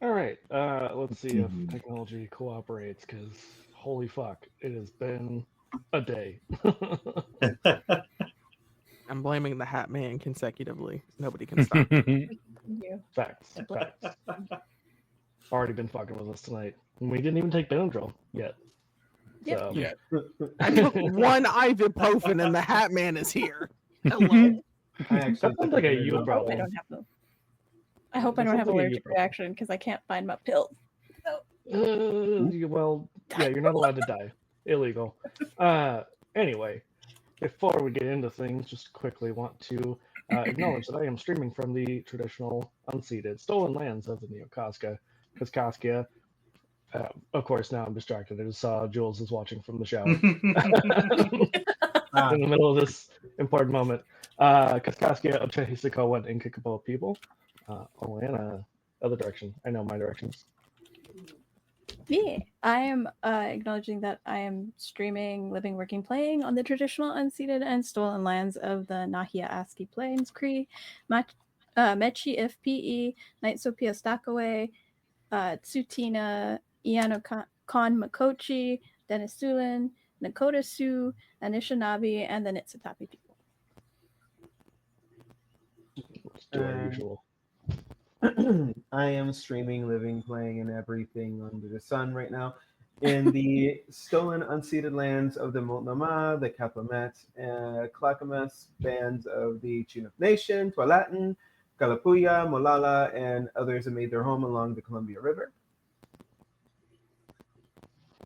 All right. Let's see if technology cooperates, because holy fuck, it has been a day. I'm blaming the Hat Man consecutively. Nobody can stop me. You. Facts. Facts. Already been fucking with us tonight. And we didn't even take Benadryl yet. So Yeah. I took one ibuprofen and the Hat Man is here. Hello. I actually that sounds like a you I hope I problem. don't have the. I hope I That don't sounds have like a you allergic problem. reaction because I can't find my pill. Well, yeah, you're not allowed to die. Illegal. Anyway, before we get into things, just quickly want to acknowledge that I am streaming from the traditional unceded stolen lands of the Neokaska. Kaskaskia. Of course, now I'm distracted. I just saw Jules is watching from the shower Ah, in the middle of this important moment. Kaskaskia, Ochehisiko, and Kikabo people. Alana, other direction. I know my directions. Yeah, I am acknowledging that I am streaming, living, working, playing on the traditional unceded and stolen lands of the Nahia ASCII Plains, Cree, Mechi FPE, Night Sophia Stakaway, Tsutina, Iano Kon Makochi, Denisolan, Nakota Sioux, Anishinaabe, and the Nitsitapi people. Let's do our usual. I am streaming, living, playing, and everything under the sun right now in the stolen, unceded lands of the Multnomah, the Calumet, Clackamas bands of the Chinook Nation, Tualatin, Kalapuya, Molala, and others that made their home along the Columbia River.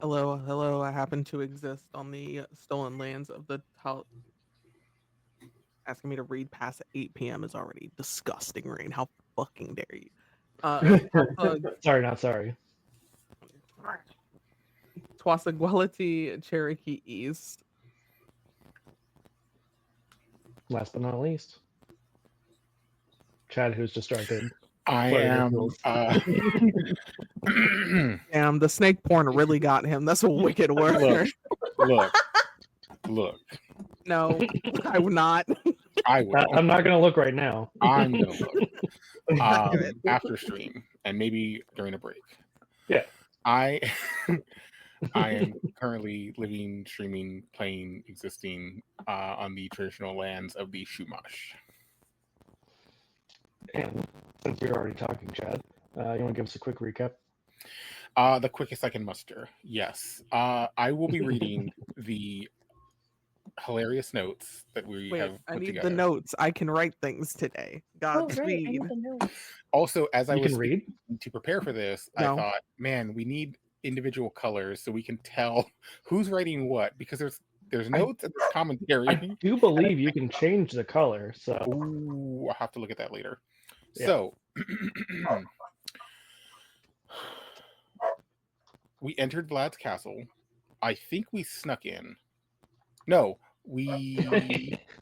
Hello, hello. I happen to exist on the stolen lands of the Asking me to read past 8 p.m. is already disgusting, Rain. How fucking dare you? Sorry, not sorry. Twasaguality, Cherokee East. Last but not least, Chad, who's distracted. I Flirting with am. Jules. Damn, the snake porn really got him. That's a wicked word. Look. No, I would not. I will. I'm not gonna look right now. I'm gonna look after stream and maybe during a break. Yeah. I am currently living, streaming, playing, existing on the traditional lands of the Chumash. And since you're already talking, Chad, you want to give us a quick recap? The quickest I can muster. Yes. I will be reading the hilarious notes that we have put I need together. the notes. I can write things today. Godspeed. I need the notes. Also, as I You was can read? to prepare for this, No. I thought, man, we need individual colors so we can tell who's writing what, because there's notes and there's commentary. I do believe you can change the color. So Ooh, I'll have to look at that later. Yeah. So we entered Vlad's castle. I think we snuck in. No, we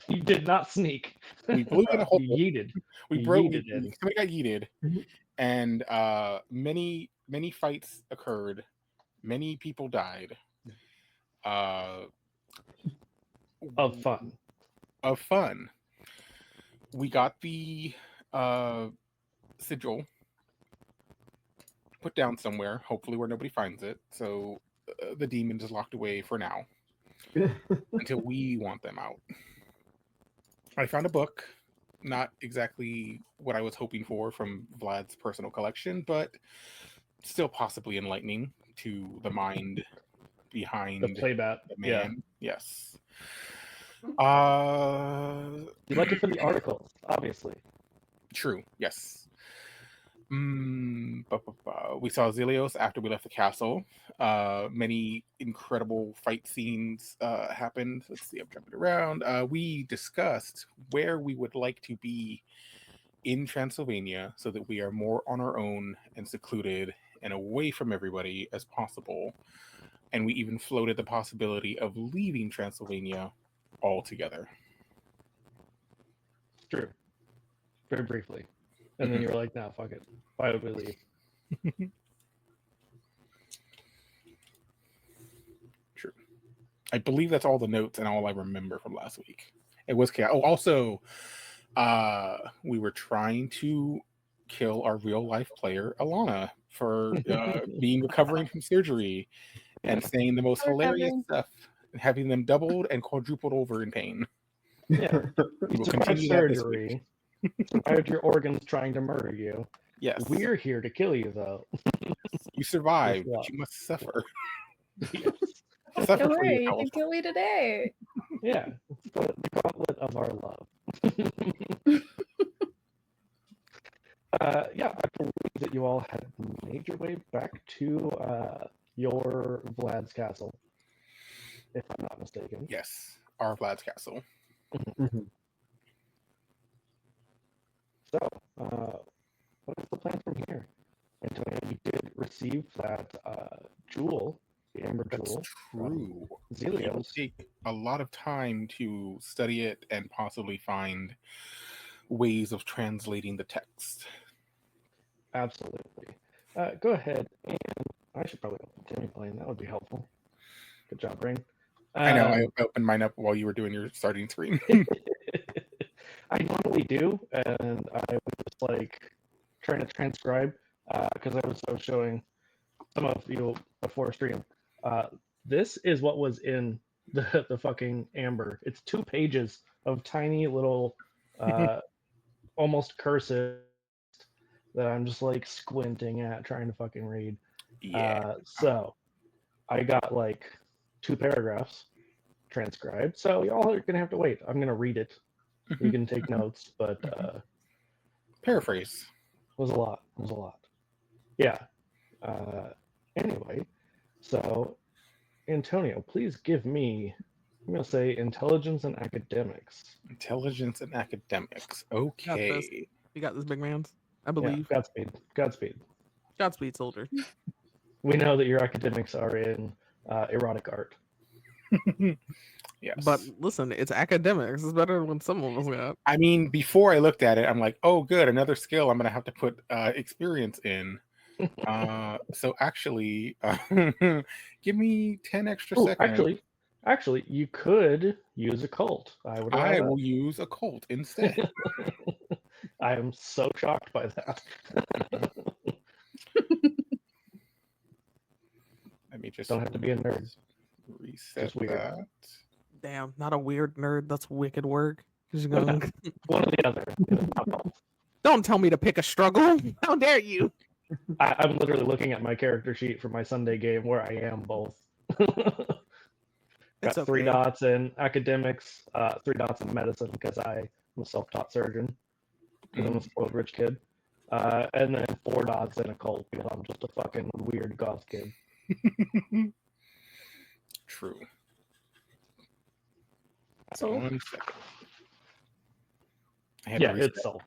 you did not sneak. blew in a hole. You yeeted. We You broke. yeeted in. Somebody got yeeted, and many fights occurred. Many people died. Of fun. Of fun. We got the sigil put down somewhere, hopefully where nobody finds it. So the demon is locked away for now until we want them out. I found a book, not exactly what I was hoping for from Vlad's personal collection, but still possibly enlightening to the mind behind The playbat. the man. Yeah. Yes. You like it for the articles, obviously. True. Yes. We saw Zelios after we left the castle. Many incredible fight scenes happened. Let's see, I'm jumping around. We discussed where we would like to be in Transylvania so that we are more on our own and secluded and away from everybody as possible. And we even floated the possibility of leaving Transylvania altogether. True. Very briefly. And then you were like, no, fuck it. Why would we leave? True. I believe that's all the notes and all I remember from last week. It was chaos. Oh, also, we were trying to kill our real life player, Alana, for being recovering from surgery and saying the most hilarious Recovering. stuff, and having them doubled and quadrupled over in pain. Yeah. We will Survived continue that this week. surgery. Survived your organs trying to murder you. Yes, We're here to kill you, though. you survived, With but you must suffer. Yes. Suffer Don't for your worry, you health. can kill me today. Yeah. It's the gauntlet of our love. Yeah, I believe that you all had made your way back to your Vlad's castle, if I'm not mistaken. Yes, our Vlad's castle. Mhm. So, what is the plan from here? Antonio, you did receive that jewel, the Amber That's Jewel, true. from It will Zelios. take a lot of time to study it and possibly find ways of translating the text. Absolutely. Go ahead, and I should probably continue playing. That would be helpful. Good job, Brain. I know, I opened mine up while you were doing your starting screen. I normally do, and I was just like trying to transcribe because I was showing some of you before stream. This is what was in the fucking Amber. It's 2 pages of tiny little, almost cursive that I'm just like squinting at trying to fucking read. Yeah. So I got like 2 paragraphs transcribed. So y'all are gonna have to wait. I'm gonna read it. You can take notes, but Paraphrase. it was a lot. It was a lot. Yeah. Anyway, so Antonio, please give me, I'm going to say intelligence and academics. Intelligence and academics. Got this. Okay. You got this, big man. I Yeah, believe. Godspeed. Godspeed. Godspeed, soldier. We know that your academics are in erotic art. Yes. But listen, it's academics. It's better than some of us got. I mean, before I looked at it, I'm like, oh, good, another skill I'm going to have to put experience in. So actually, give me 10 extra Oh, seconds. actually, you could use a cult. I would allow I that. will use occult instead. I am so shocked by that. Let me just Don't have to be a nerd. reset Just weird. that. Damn, not a weird nerd. That's wicked work. 'Cause you're Okay. going, One or the other. It's not both. don't tell me to pick a struggle. How dare you? I'm literally looking at my character sheet for my Sunday game where I am both. It's Got 3 okay. dots in academics, 3 dots in medicine because I'm a self-taught surgeon. Because I'm a spoiled rich kid. And then 4 dots in occult because I'm just a fucking weird goth kid. True. So, 1 second. I had Yeah, to reset. it's self.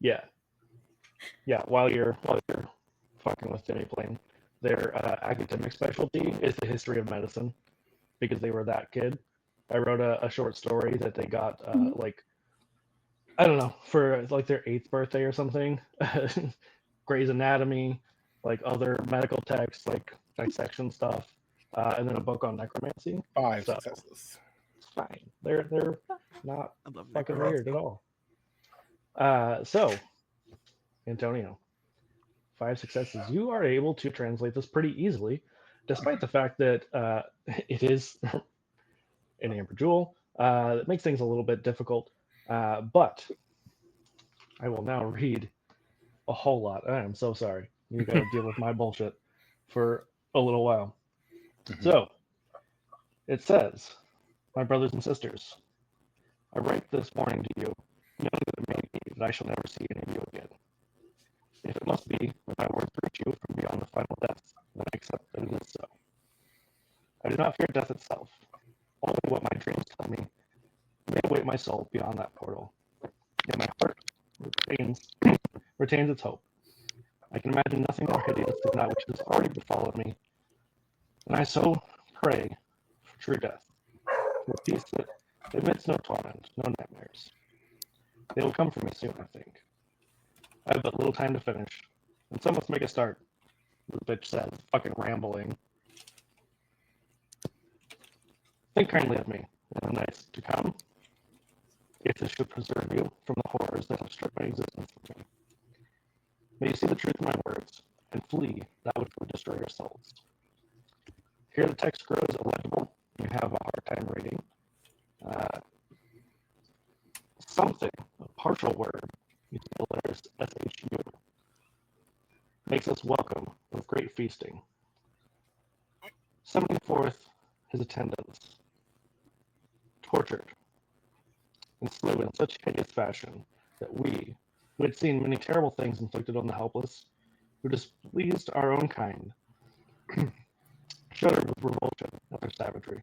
yeah. Yeah. While you're fucking with Timmy Plane, their academic specialty is the history of medicine because they were that kid. I wrote a short story that they got like, I don't know, for like their 8th birthday or something. Grey's Anatomy, like other medical texts, like dissection stuff, and then a book on necromancy. 5 So successes. it's fine. They're not I love fucking necromancy. weird at all. So Antonio, 5 successes. You are able to translate this pretty easily, despite the fact that it is an amber jewel. It makes things a little bit difficult. But I will now read a whole lot. I am so sorry. You got to deal with my bullshit for a little while. Mhm. So it says, my brothers and sisters, I write this warning to you, knowing that it may be that I shall never see any of you again. If it must be that my words reach you from beyond the final death, then I accept that it is so. I do not fear death itself. Only what my dreams tell me may await my soul beyond that portal. Yet my heart retains its hope. I can imagine nothing more hideous than that which has already befallen me, and I so pray for true death, for peace that admits no torment, no nightmares. They will come for me soon, I think. I have but little time to finish, and so must make a start, the bitch says, fucking rambling. Think kindly of me in the nights to come. if this should preserve you from the horrors that have stripped my existence from me. May you see the truth in my words, and flee that which would destroy your souls. Here the text grows illegible. You have a hard time reading. Something, a partial word, you see the letters SHU, makes us welcome with great feasting, summoning forth his attendants, tortured and slew in such hideous fashion that we, who had seen many terrible things inflicted on the helpless, who displeased our own kind, shuddered with revulsion at their savagery.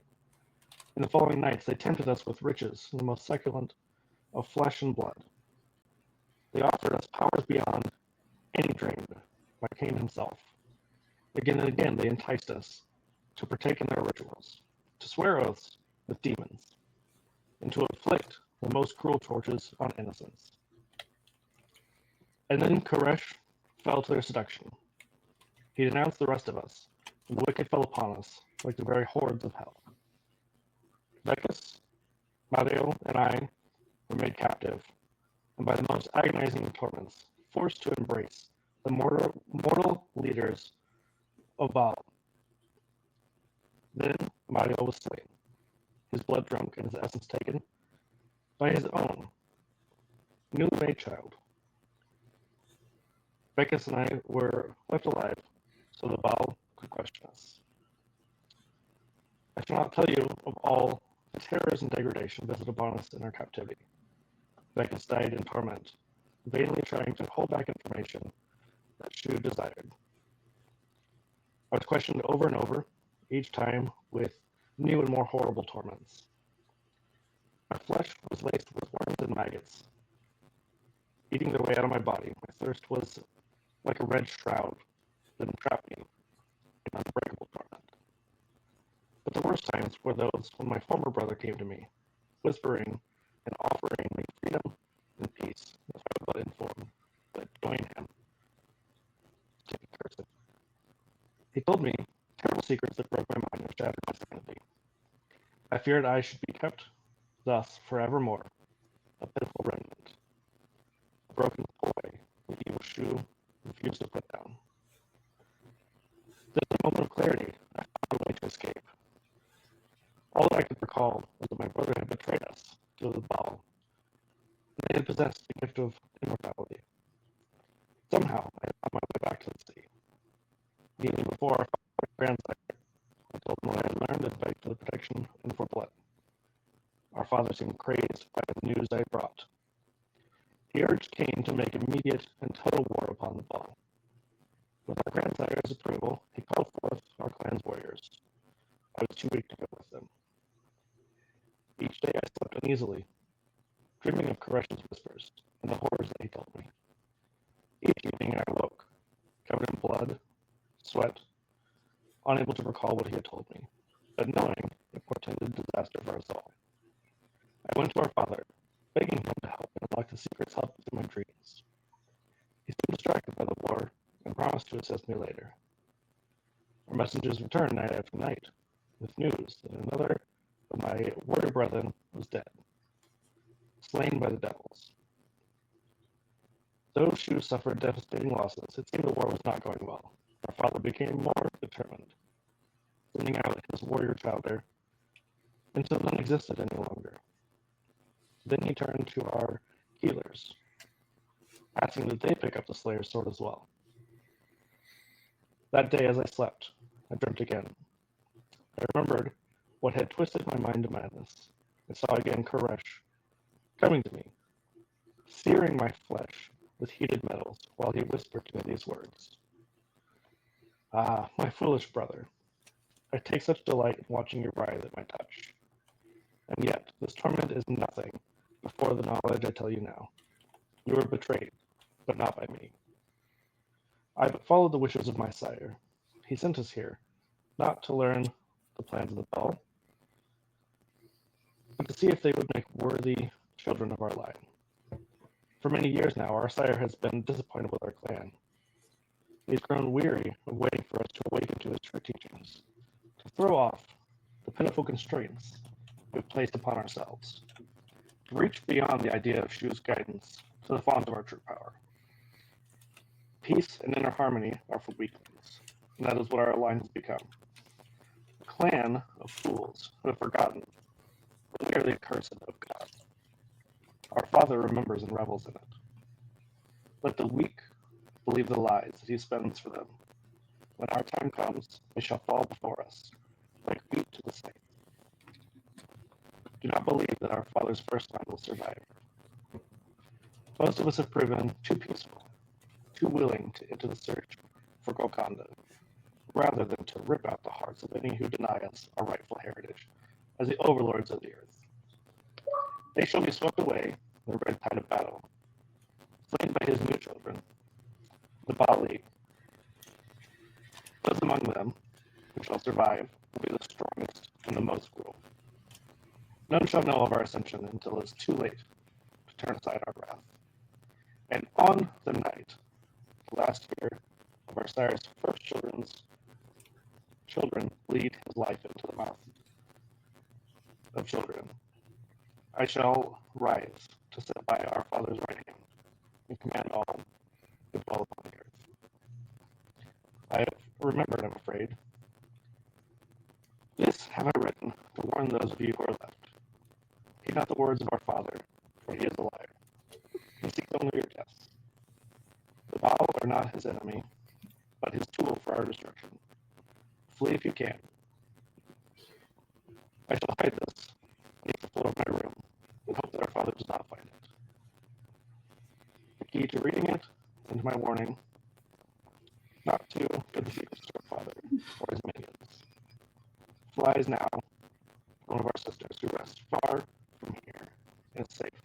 In the following nights they tempted us with riches and the most succulent of flesh and blood. They offered us powers beyond any dreamed by Cain himself. Again and again they enticed us to partake in their rituals, to swear oaths with demons, and to inflict the most cruel tortures on innocents. And then Koresh fell to their seduction. He denounced the rest of us, and the wicked fell upon us like the very hordes of hell. Vecus, Mario, and I were made captive, and by the most agonizing torments, forced to embrace the mortal leaders of Baal. Then Mario was slain, his blood drunk and his essence taken by his own newly made child. Vecus and I were left alive so the Baal could question us. I shall not tell you of all the terrors and degradation visited upon us in our captivity. Vecus died in torment, vainly trying to hold back information that Shu desired. I was questioned over and over, each time with new and more horrible torments. My flesh was laced with worms and maggots, eating their way out of my body. My thirst was like a red shroud that entrapped me in unbreakable torment. But the worst times were those when my former brother came to me, whispering and offering me freedom and peace if I would but inform that join him to be cursed. He told me terrible secrets that broke my mind and shattered my sanity. I feared I should be kept thus forevermore, a pitiful remnant, a broken toy the evil Shu refused to put down. Then, in a moment of clarity, I found a way to escape. All that I could recall was that my brother had betrayed us to the Baal, and they had possessed the gift of immortality. Somehow, I found my way back to the sea. Kneeling before our grandsire, I told him what I had learned and begged for the protection and for blood. Our father seemed crazed by the news I brought. He urged Cain to make immediate and total war upon the Baal. With our grandsire's approval, he called forth our clan's warriors. I was too weak to go with them. Each day I slept uneasily, dreaming of Koresh's whispers and the horrors that he told me. Each evening I awoke, covered in blood, sweat, unable to recall what he had told me, but knowing it portended disaster for us all. I went to our father, begging him to help and unlock the secrets held within my dreams. He seemed distracted by the war and promised to assist me later. Our messengers returned night after night with news that another of my warrior brethren was dead, slain by the devils. Though Shu suffered devastating losses, it seemed the war was not going well. Our father became more determined, sending out his warrior chowder until none existed any longer. Then he turned to our healers, asking that they pick up the Slayer's sword as well. That day, as I slept, I dreamt again. I remembered what had twisted my mind to madness. I saw again Koresh coming to me, searing my flesh with heated metals while he whispered to me these words. Ah, my foolish brother, I take such delight in watching you writhe at my touch. And yet, this torment is nothing before the knowledge I tell you now. You were betrayed, but not by me. I but followed the wishes of my sire. He sent us here, not to learn the plans of the Baal, but to see if they would make worthy children of our line. For many years now, our sire has been disappointed with our clan. He has grown weary of waiting for us to awaken to his true teachings, to throw off the pitiful constraints we have placed upon ourselves. reach beyond the idea of Shu's guidance to the font of our true power. Peace and inner harmony are for weaklings, and that is what our alliance has become. A clan of fools who have forgotten the merely accursed of God. Our Father remembers and revels in it. Let the weak believe the lies that he spends for them. When our time comes, they shall fall before us, like wheat to the same. Do not believe that our Father's first line will survive. Most of us have proven too peaceful, too willing to enter the search for Golconda, rather than to rip out the hearts of any who deny us our rightful heritage as the overlords of the earth. They shall be swept away in the red tide of battle, slain by his new children, the Bali. Those among them who shall survive will be the strongest and the most cruel. None shall know of our ascension until it is too late to turn aside our wrath. And on the night, the last year of our sire's first children bleed his life into the mouth of children, I shall rise to sit by our Father's right hand and command all who dwell upon the earth. I have remembered, I'm afraid. This have I written to warn those of you who are left. Heed not the words of our Father, for he is a liar. He seeks only your deaths. The Baal are not his enemy, but his tool for our destruction. Flee if you can. I shall hide this beneath the floor of my room and hope that our Father does not find it. The key to reading it and to my warning not to give the secrets to our Father or his minions. Flies now, one of our sisters who rests far from here and is safe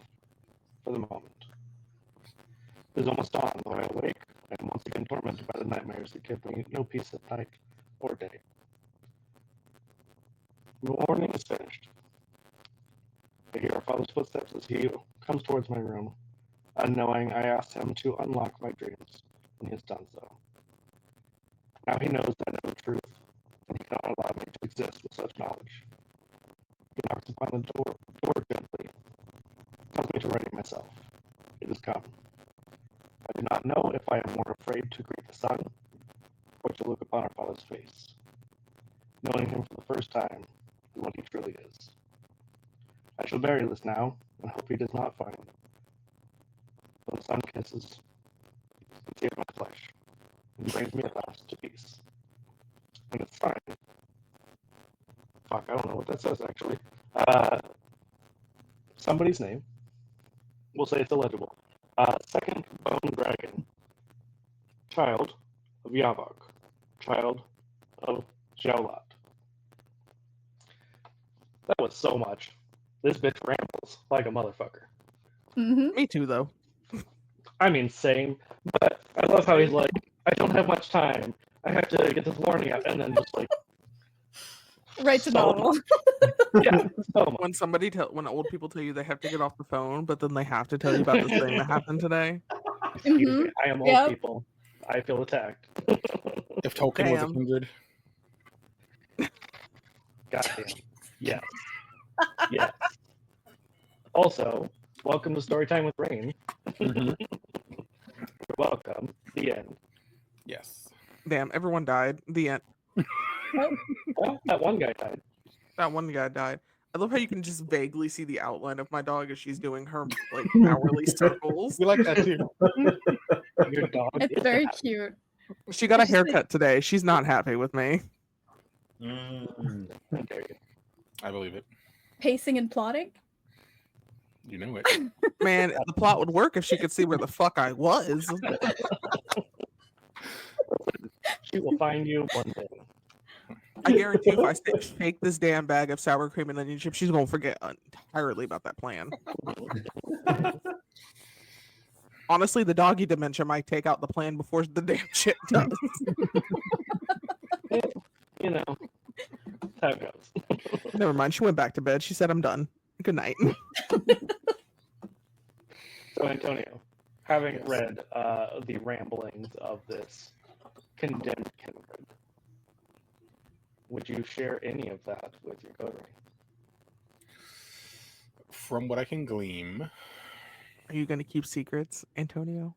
for the moment. It is almost dawn, though I awake and am once again tormented by the nightmares that give me no peace at night or day. The warning is finished. I hear our Father's footsteps as he comes towards my room. Unknowing, I asked him to unlock my dreams, and he has done so. Now he knows that I know the truth, and he cannot allow me to exist with such knowledge. He knocks upon the door gently, tells me to ready myself. It has come. I do not know if I am more afraid to greet the sun, or to look upon our Father's face, knowing him for the first time and what he truly is. I shall bury this now, and hope he does not find. When the sun kisses, and saves my flesh, and brings me at last to peace. And it's fine. Fuck, I don't know what that says actually. Somebody's name. We'll say it's illegible. Second Bone Dragon. Child of Yavok. Child of Jaulat. That was so much. This bitch rambles like a motherfucker. Mm-hmm. Me too, though. I mean, same. But I love how he's like, I don't have much time. I have to get this warning out, and then just like Writes a so novel. yeah, so much. When old people tell you they have to get off the phone, but then they have to tell you about this thing that happened today. Excuse me, I am old Yep. people. I feel attacked. If Tolkien was a Damn. kindred, Goddamn. Yes. Yes. Also, welcome to Storytime with Rain. Mhm. You're welcome. The end. Yes. Damn, everyone died. The end. Well, that one guy died. That one guy died. I love how you can just vaguely see the outline of my dog as she's doing her like hourly circles. We like that too. Your dog It's is very that. cute. She got a It's just like- haircut today. She's not happy with me. How dare you. I believe it. Pacing and plotting. You know it. Man, the plot would work if she could see where the fuck I was. She will find you one day. I guarantee if I shake this damn bag of sour cream and onion chips, she's gonna forget entirely about that plan. Honestly, the doggy dementia might take out the plan before the damn shit does. You know, that's how it goes. Never mind. She went back to bed. She said, "I'm done. Good night." So, Antonio, having Yes. read the ramblings of this condemned kindred, would you share any of that with your coterie? from what I can glean, Are you going to keep secrets, Antonio?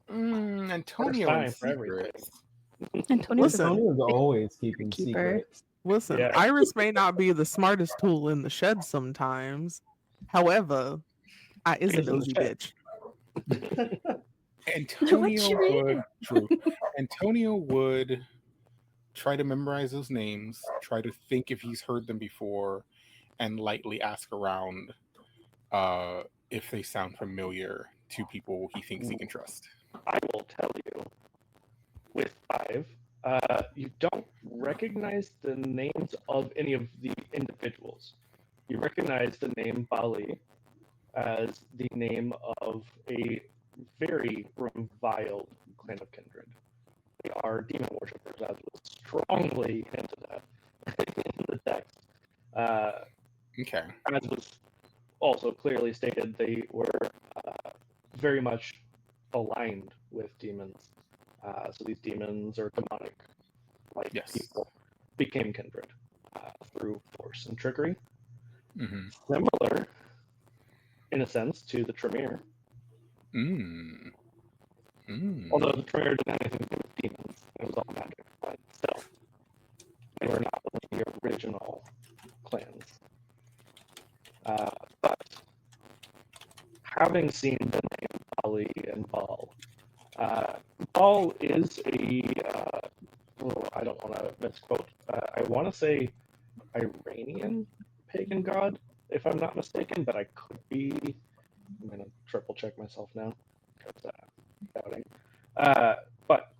Antonio time and for everything. secrets. Antonio's Listen. Antonio's always keeping keeper. secrets. Listen, Yeah. Iris may not be the smartest tool in the shed sometimes. However, I is a Is in the nosy shed. bitch. Antonio you would read? true. Antonio would try to memorize those names, try to think if he's heard them before, and lightly ask around if they sound familiar to people he thinks he can trust. I will tell you, with 5, you don't recognize the names of any of the individuals. You recognize the name Bali as the name of a very reviled clan of kindred. They are demon worshippers, as was strongly hinted at in the text. Okay. As was also clearly stated, they were very much aligned with demons. So these demons or demonic like Yes. people became kindred through force and trickery. Mm-hmm. Similar, in a sense, to the Tremere. Although the Tremere didn't have anything to do with demons, it was all magic. But still, they were not the original clans. But having seen the name Bali and Baal, Baal is a, I don't want to misquote, I want to say Iranian pagan god, if I'm not mistaken, but I could be. I'm going to triple check myself now, because doubting. But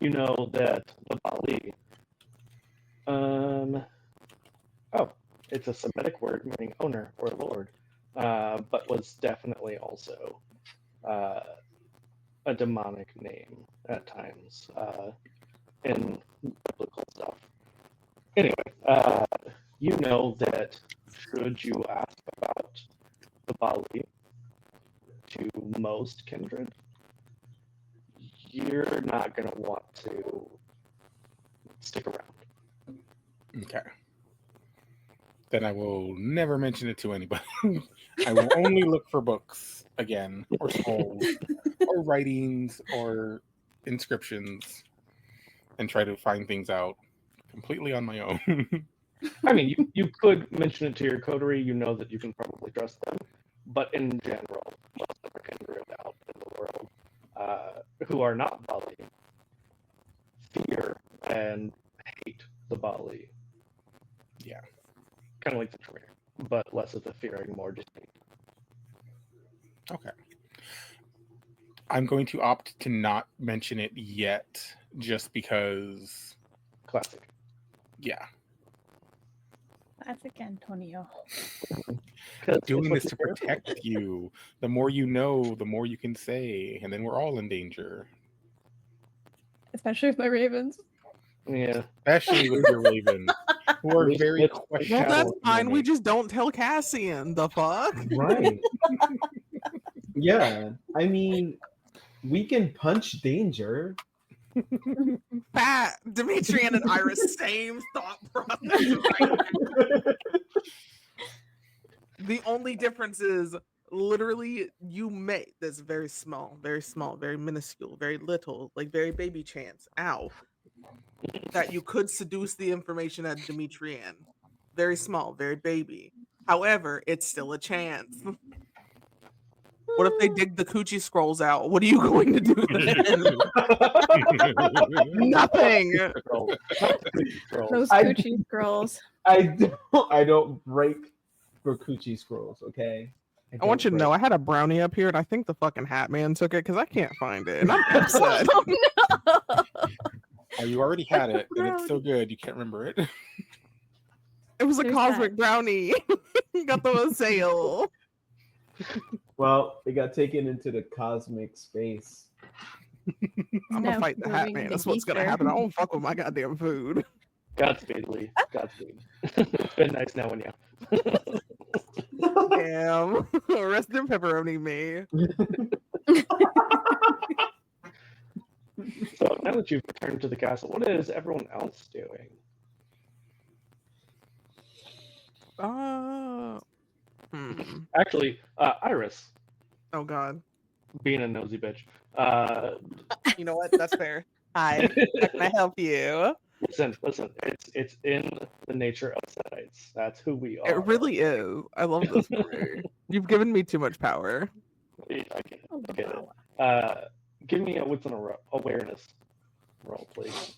you know that the Bali, it's a Semitic word meaning owner or lord, but was definitely also a demonic name at times in biblical stuff. Anyway, you know that should you ask about the Bali to most kindred, you're not going to want to stick around. Okay. Then I will never mention it to anybody. I will only look for books again, or scrolls, or writings, or inscriptions, and try to find things out completely on my own. I mean, you could mention it to your coterie. You know that you can probably trust them. But in general, most of our kindred out in the world who are not Bali fear and hate the Bali. Yeah. Kind of like the Tremere, but less of the fearing, more just hate. Okay. I'm going to opt to not mention it yet, just because. Classic. Yeah. Classic Antonio. Doing this to protect you. The more you know, the more you can say, and then we're all in danger. Especially with my ravens. Yeah. Especially with your ravens, who are very Well, questionable. that's fine. We mimics. just don't tell Cassian. The fuck? Right. Yeah. I mean, we can punch danger. Pat, Demetrian and Iris, same thought process. The only difference is literally you may that's very small, very minuscule, very little, like very baby chance. Ow. That you could seduce the information at Demetrian. Very small, very baby. However, it's still a chance. What if they dig the coochie scrolls out? What are you going to do then? Nothing. Those I- coochie girls. I don't break for coochie scrolls, okay? I want you to know I had a brownie up here and I think the fucking hat man took it because I can't find it. And I'm upset. Oh no! Oh, you already had it, and it's so good you can't remember it. It was a There's cosmic brownie. Got the sale. Well, it got taken into the cosmic space. I'm Now gonna fight the hat moving man. the That's what's gonna ether. happen. I don't fuck with my goddamn food. Godspeed, Lee. Godspeed. It's been nice knowing you. Damn. Rest in pepperoni me. So now that you've returned to the castle, what is everyone else doing? Actually, Iris, Oh God. being a nosy bitch. You know what? That's fair. Hi. How can I help you? Listen. It's in the nature of Setites. That's who we are. It really is. I love this for me. You've given me too much power. I get it. Oh, I get wow. it. Give me a wits and awareness roll, please.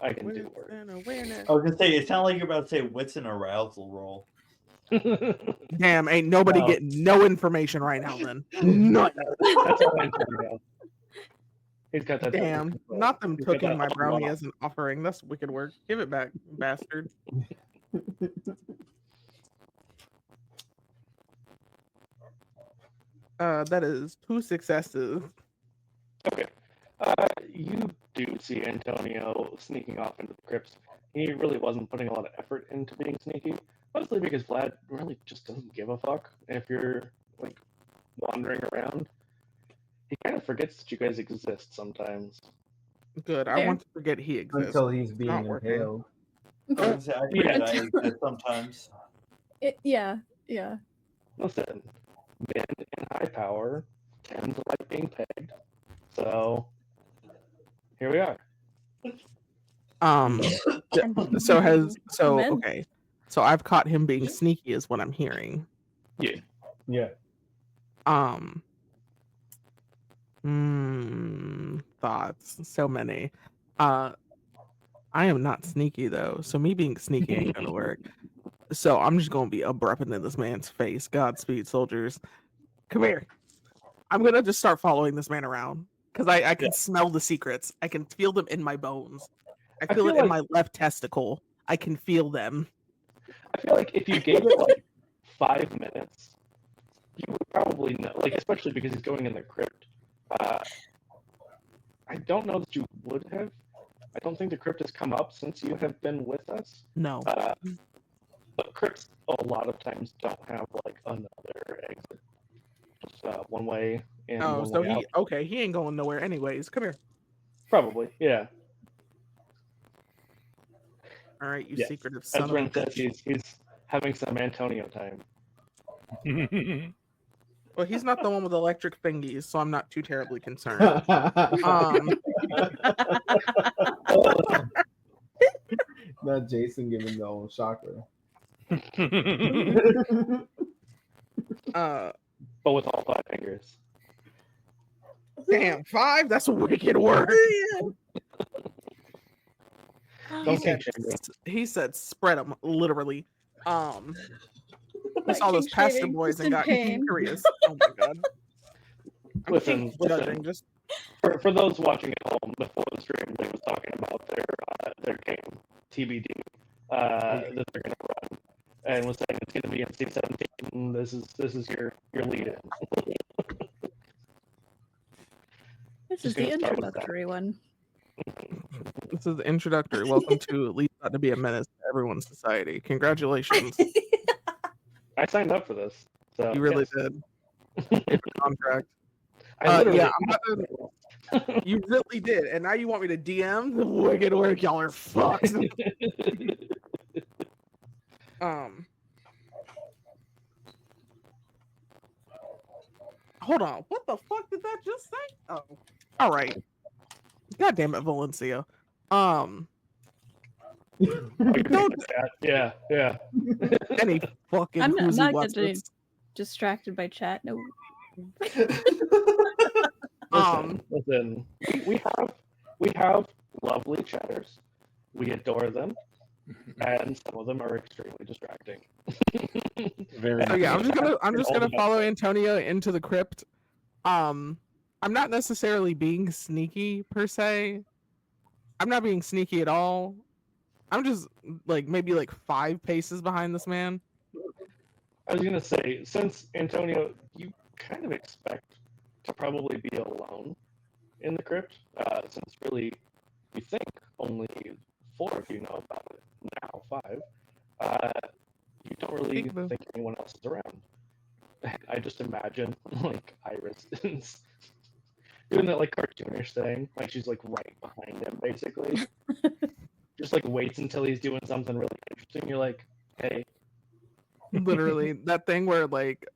I can do Wits work. and awareness. I was gonna say it sounded like you're about to say wits and arousal roll. Damn, ain't nobody No. getting no information right now then. None. That's all Antonio has. He's got that. Damn. control. Not them He's got taking that my all brownie wrong. as an offering. That's wicked work. Give it back, bastard. That is 2 successes. Okay. You do see Antonio sneaking off into the crypts. He really wasn't putting a lot of effort into being sneaky, mostly because Vlad really just doesn't give a fuck if you're like wandering around. He kind of forgets that you guys exist sometimes. Good. I Fair. want to forget he exists. Until he's Not being working. impaled. I was gonna say I forget I exist sometimes. Yeah. Listen, men in high power tend to like being pegged, so here we are. Men. Okay. So I've caught him being sneaky is what I'm hearing. Yeah. Thoughts. So many. I am not sneaky though, so me being sneaky ain't gonna work. So I'm just gonna be abrupt in this man's face. Godspeed, soldiers. Come here. I'm gonna just start following this man around because I can smell the secrets. I can feel them in my bones. I feel it in my left testicle. I can feel them. I feel like if you gave it like 5 minutes, you would probably know. Like, especially because he's going in the crypt. I don't know that you would have. I don't think the crypt has come up since you have been with us. No. But crypts a lot of times don't have like another exit. Just one way in. Oh, one so way out. he ain't going nowhere anyways. Come here. Probably, yeah. All right, you Yes. secretive As son of a Ren says, bitch. he's having some Antonio time. Well, he's not the one with electric fingies, so I'm not too terribly concerned. Not Jason giving the old shocker. But with all 5 fingers. Damn, 5? That's wicked work. Don't say chamber. He said spread them, literally. He That saw those King pastor shaving, boys just and in got pain. curious. Oh my god. I'm Listen, judging, just for those watching at home, before the stream, they was talking about their game, TBD, that they're going to run, and was saying it's going to be in C17. This is your lead-in. This Just is the gonna start with that. introductory one. this is the introductory. Welcome to At least not to be a menace to everyone's society. Congratulations. I signed up for this. So You really yes. did. It's a contract. I literally Yeah, you really did. And now you want me to DM? The wicked work, y'all are fucked. Hold on. What the fuck did that just say? Oh. All right. God damn it, Valencia. Don't yeah. any fucking I'm whoozy not what's getting distracted by chat. No. Listen. We have lovely chatters. We adore them, and some of them are extremely distracting. Very. So yeah, I'm just gonna All follow Antonio into the crypt. I'm not necessarily being sneaky per se. I'm not being sneaky at all. I'm just like maybe like 5 paces behind this man. I was gonna say, since Antonio, you kind of expect to probably be alone in the crypt, since really you think only 4 of you know about it now, 5. You don't really think anyone else is around. I just imagine like Iris is doing that like cartoonish thing, like she's like right behind him, basically. Just like waits until he's doing something really interesting. You're like, hey, Literally, that thing where like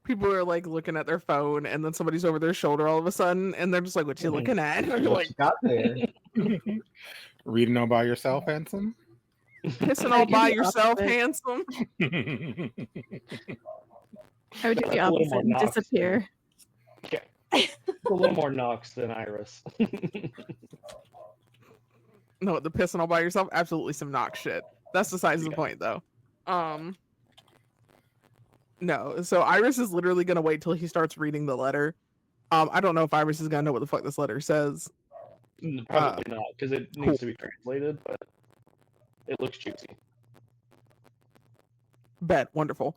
people are like looking at their phone and then somebody's over their shoulder all of a sudden and they're just like, "What you looking at?" And you're What like, you got there? Reading all by yourself, handsome. pissing I all do by the yourself, opposite. handsome. I would do the That's a little opposite more and Knox disappear. Okay. It's a little more Knox than Iris. No, the pissing all by yourself, absolutely some knock shit. That's besides the Yeah. point, though. No. So Iris is literally gonna wait till he starts reading the letter. I don't know if Iris is gonna know what the fuck this letter says. Probably not, because it cool. needs to be translated, but it looks juicy. Bet, wonderful.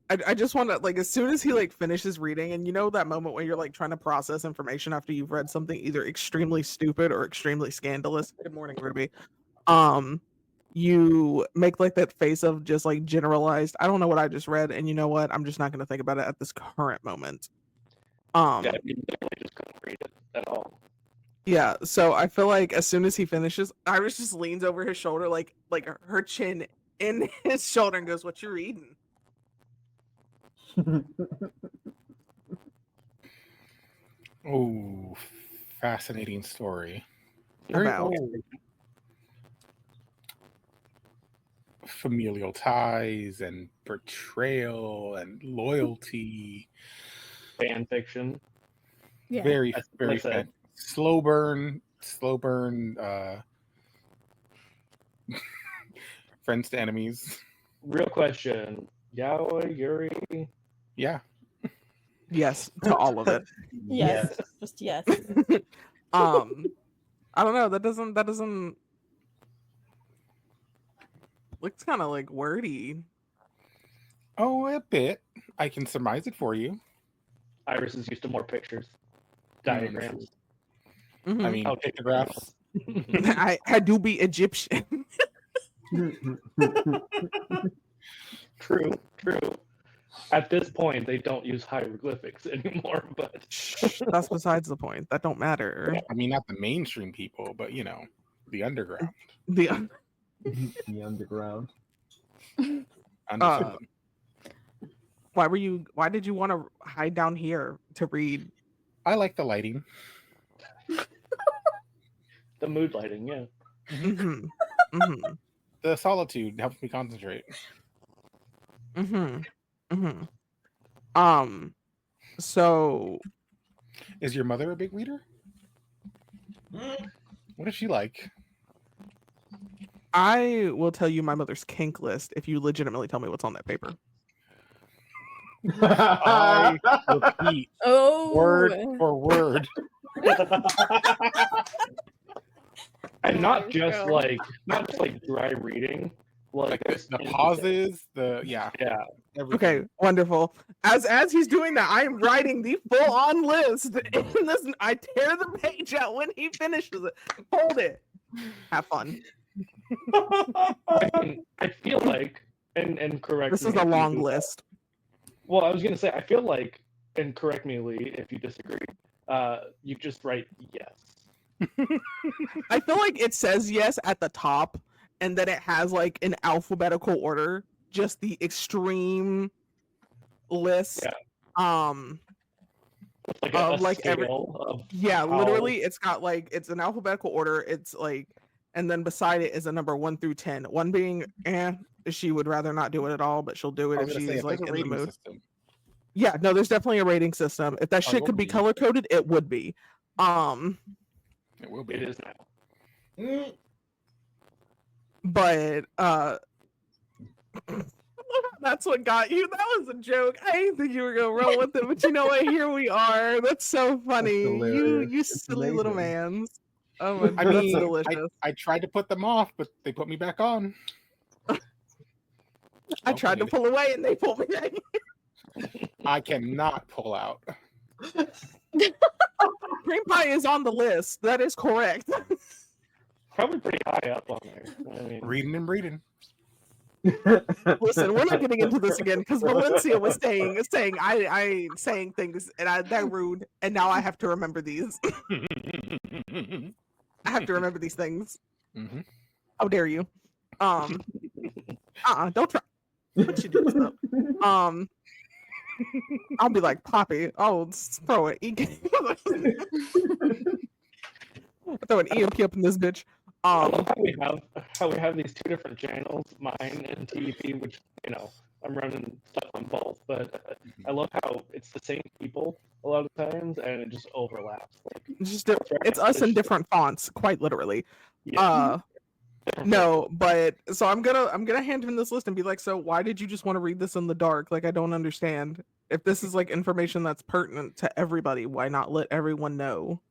I just want to like as soon as he like finishes reading, and you know that moment when you're like trying to process information after you've read something either extremely stupid or extremely scandalous. Good morning, Ruby. You make like that face of just like generalized, I don't know what I just read, and you know what? I'm just not going to think about it at this current moment. Yeah, you literally just couldn't read it at all. Yeah, so I feel like as soon as he finishes, Iris just leans over his shoulder, like her chin in his shoulder, and goes, "What you reading?" Oh, fascinating story. About Familial ties and betrayal and loyalty. Fan fiction. Yeah. Very, That's what very I said. slow burn. Friends to enemies. Real question. Yaoi, Yuri. Yeah. yes to all of it. Yes. Just yes. I don't know. That doesn't. Looks kind of like wordy. Oh, a bit. I can surmise it for you. Iris is used to more pictures. Diagrams. Mhm. I mean, I'll take the pictographs. I do be Egyptian. True. At this point, they don't use hieroglyphics anymore, but That's besides the point. That don't matter. I mean, not the mainstream people, but the underground. The The underground. Understood. why did you want to hide down here to read? I like the lighting. the mood lighting, yeah. Mhm. Mhm. The solitude helps me concentrate. Mhm. Mhm. So Is your mother a big reader? What is she like? I will tell you my mother's kink list if you legitimately tell me what's on that paper. I repeat, Oh. word for word. And not There we just go. like dry reading. Like The pauses, yeah. Everything. Okay, wonderful. As he's doing that, I am writing the full-on list. And this, I tear the page out when he finishes it. Hold it. Have fun. I feel like, and correct This me is a if you long do- list. Well, I was gonna say, I feel like, and correct me, Lee, if you disagree. You just write yes. I feel like it says yes at the top, and then it has like an alphabetical order, just the extreme list. Yeah. Like Of, a like, scale every- of Yeah, how- literally, it's got like it's an alphabetical order. It's like, and then beside it is a number 1 through 10. 1 being, she would rather not do it at all, but she'll do it I if was gonna say, she's if like there's a in the rating mood. system, Yeah, no, there's definitely a rating system. If that shit could be would be. color coded, it would be. it will be. It is now. But that's what got you. That was a joke. I didn't think you were gonna roll with it, but you know what? Here we are. That's so funny. You hilarious. It's silly little amazing. mans. Oh my I god, mean, that's delicious. I tried to put them off, but they put me back on. I tried to pull away and they pulled me back. I cannot pull out. Cream pie is on the list. That is correct. Probably pretty high up on there. I mean, Reading and breeding. Listen, we're not getting into this again because Valencia was saying I saying things and that rude, and now I have to remember these. I have to remember these things. Mhm. How dare you? Don't try. What you do stuff? I'll be like, Poppy, I'll throw an throw an EMP up in this bitch. How we have these two different channels, mine and TEP, which I'm running stuff on both, but I love how it's the same people a lot of times, and it just overlaps. Like It's us in different fonts, quite literally. yeah, No, but so I'm gonna hand him this list and be like, so why did you just want to read this in the dark? Like, I don't understand. If this is like information that's pertinent to everybody, why not let everyone know?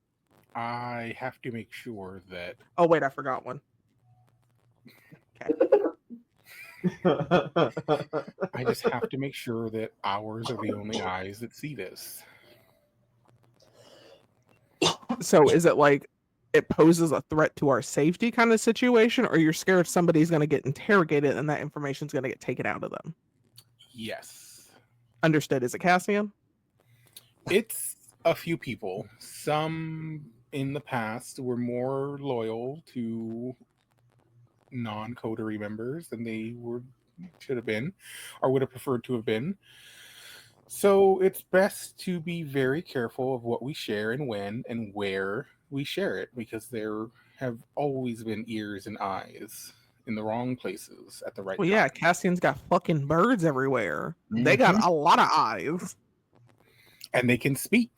I have to make sure that. Oh wait, I forgot one. Okay. I just have to make sure that ours are the only eyes that see this. So is it like it poses a threat to our safety kind of situation, or you're scared somebody's going to get interrogated and that information's going to get taken out of them? Yes. Understood. Is it Cassian? It's a few people. Some in the past were more loyal to non-coterie members than they should have been or would have preferred to have been. So it's best to be very careful of what we share and when and where we share it, because there have always been ears and eyes in the wrong places at the right time. Yeah, Cassian's got fucking birds everywhere. They got a lot of eyes. And they can speak.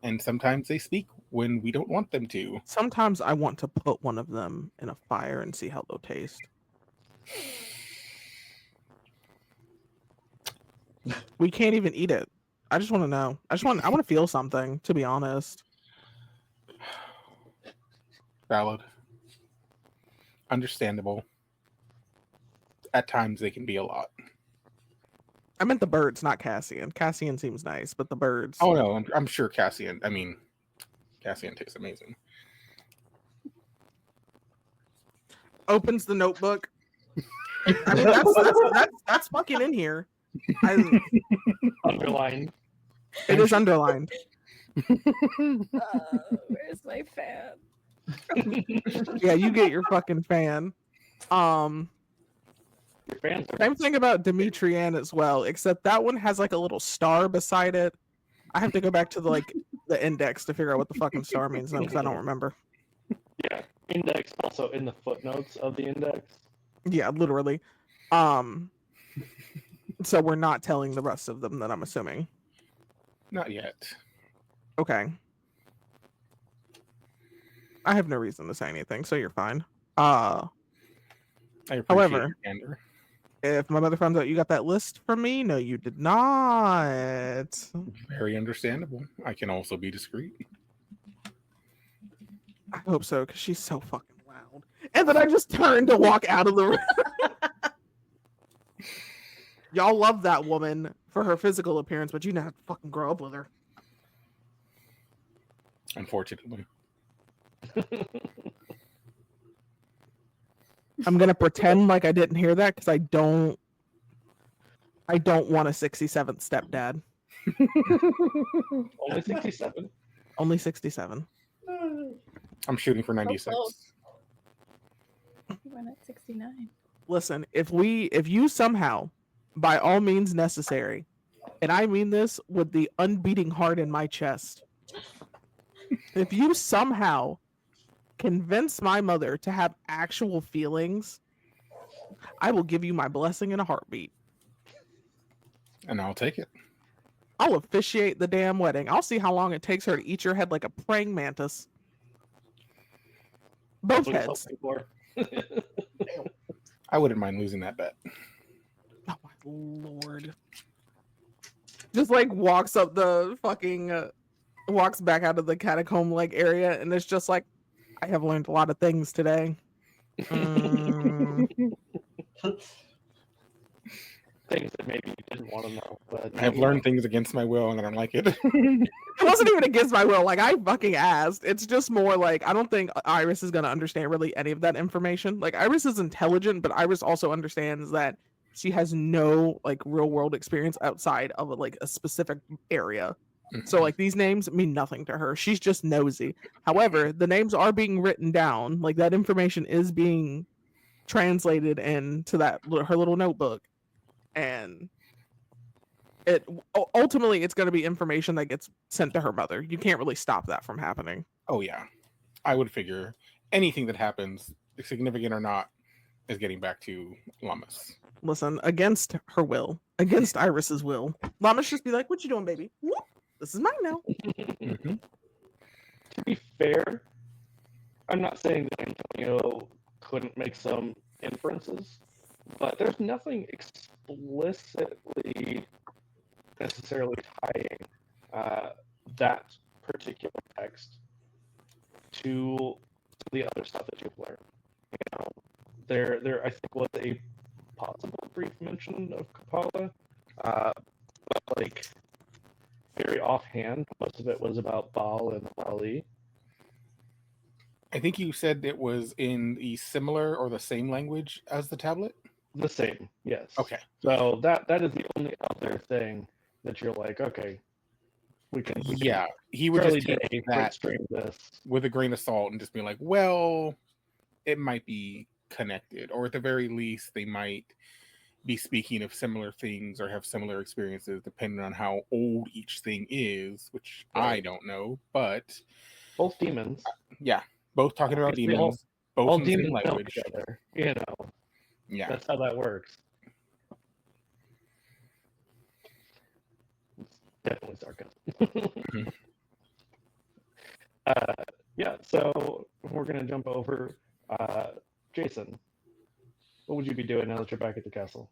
And sometimes they speak when we don't want them to. Sometimes I want to put one of them in a fire and see how they'll taste. We can't even eat it. I just want to know. I want to feel something, to be honest. Valid. Understandable. At times they can be a lot. I meant the birds, not Cassian. Cassian seems nice, but the birds. Oh no, I'm sure Cassian tastes amazing. Opens the notebook. I mean, that's fucking in here. Underlined. It is underlined. Where's my fan? Yeah, you get your fucking fan. Your fans are Same thing about Demetrian as well, except that one has like a little star beside it. I have to go back to the index to figure out what the fucking star means now, because I don't remember. yeah. Index also in the footnotes of the index. Yeah, literally. So we're not telling the rest of them, that I'm assuming. Not yet. Okay. I have no reason to say anything, so you're fine. I appreciate However, your candor. if my mother finds out you got that list from me, no, you did not. Very understandable. I can also be discreet. I hope so, because she's so fucking loud. And then I just turned to walk out of the room. Y'all love that woman for her physical appearance, but you know how to fucking grow up with her. Unfortunately. I'm gonna pretend like I didn't hear that because I don't want a 67th stepdad. Only 67. Only 67. I'm shooting for 96. close. You went at 69. Listen, if you somehow, by all means necessary, and I mean this with the unbeating heart in my chest, if you somehow convince my mother to have actual feelings, I will give you my blessing in a heartbeat. And I'll take it. I'll officiate the damn wedding. I'll see how long it takes her to eat your head like a praying mantis. Both That's what he's heads. hoping for. I wouldn't mind losing that bet. Oh my lord. Just like walks up the fucking walks back out of the catacomb like area, and it's just like, I have learned a lot of things today. Things that maybe you didn't want to know. But I have learned things against my will and I don't like it. It wasn't even against my will. Like, I fucking asked. It's just more like, I don't think Iris is going to understand really any of that information. Like, Iris is intelligent, but Iris also understands that she has no like real world experience outside of like a specific area. So like these names mean nothing to her. She's just nosy. However, the names are being written down. Like that information is being translated into her little notebook, and ultimately it's going to be information that gets sent to her mother. You can't really stop that from happening. Oh yeah, I would figure anything that happens, significant or not, is getting back to Llamas. Listen, against her will, against Iris's will, Llamas just be like, "What you doing, baby? Whoop, this is mine now." Mm-hmm. To be fair, I'm not saying that Antonio couldn't make some inferences, but there's nothing explicitly necessarily tying that particular text to the other stuff that you've learned. You know, there I think was a possible brief mention of Kupala, but like very offhand, most of it was about Baal and Bali. I think you said it was in the similar or the same language as the tablet. The same, yes. Okay. So that is the only other thing that you're like, okay, we can Yeah, he would Charlie just take Day that stream this. with a grain of salt and just be like, well, it might be connected, or at the very least, they might be speaking of similar things or have similar experiences, depending on how old each thing is, which I Right. don't know. But Both demons. yeah, both talking about Obviously, demons, both All in the same demons know language. each other. You know, Yeah, that's how that works. It's definitely sarcasm. Mhm. Yeah, so we're gonna jump over. Jason, what would you be doing now that you're back at the castle?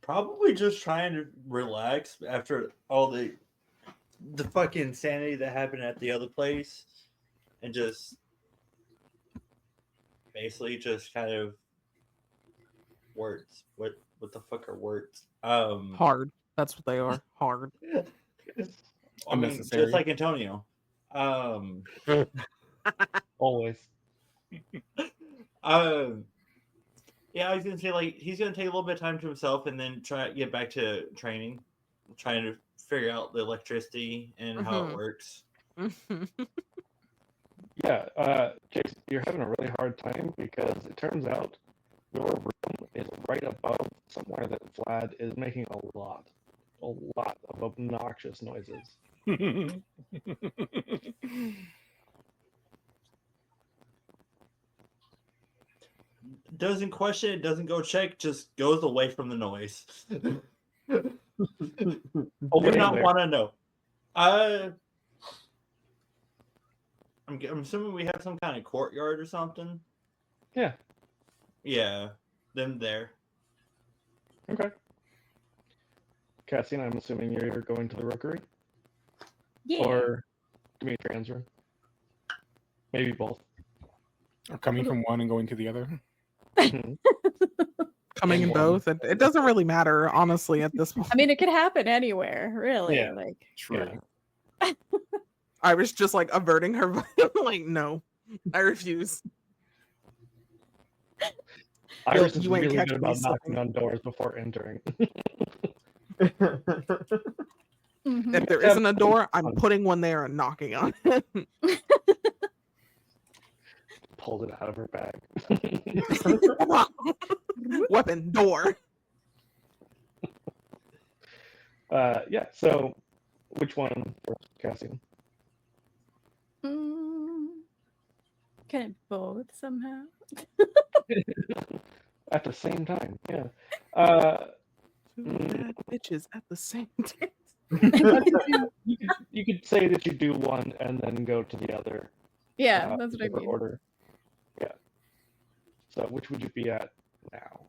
Probably just trying to relax after all the fucking insanity that happened at the other place, and just basically just kind of words. What the fuck are words? Hard. That's what they are. Hard. I mean, Unnecessary. just like Antonio. Always. Yeah, I was gonna say like he's gonna take a little bit of time to himself and then try to get back to training, trying to figure out the electricity and how it Mhm. works. Yeah, Jason, you're having a really hard time because it turns out your room is right above somewhere that Vlad is making a lot of obnoxious noises. Doesn't question it, doesn't go check, just goes away from the noise. Do Over not there. want to know. I'm assuming we have some kind of courtyard or something. Yeah. Yeah, them there. Okay. Cassian, I'm assuming you're going to the rookery? Yeah. Or Demetrian's room? Maybe both. Or coming from one and going to the other. Mhm. Coming in And one. both. It doesn't really matter, honestly, at this point. I mean, it could happen anywhere, really. Yeah. Like, True. Yeah. I was just like averting her. Like, no, I refuse. Iris is you ain't really catching good me about knocking slipping. on doors before entering. mhm. If there Yeah. isn't a door, I'm putting one there and knocking on it. Pulled it out of her bag. Weapon, door. Yeah, so which one for Cassian? Kind of both somehow. At the same time, yeah. Two bad bitches at the same time. You could say that you do one and then go to the other. Yeah, that's what I whichever mean. order. Yeah. So which would you be at now?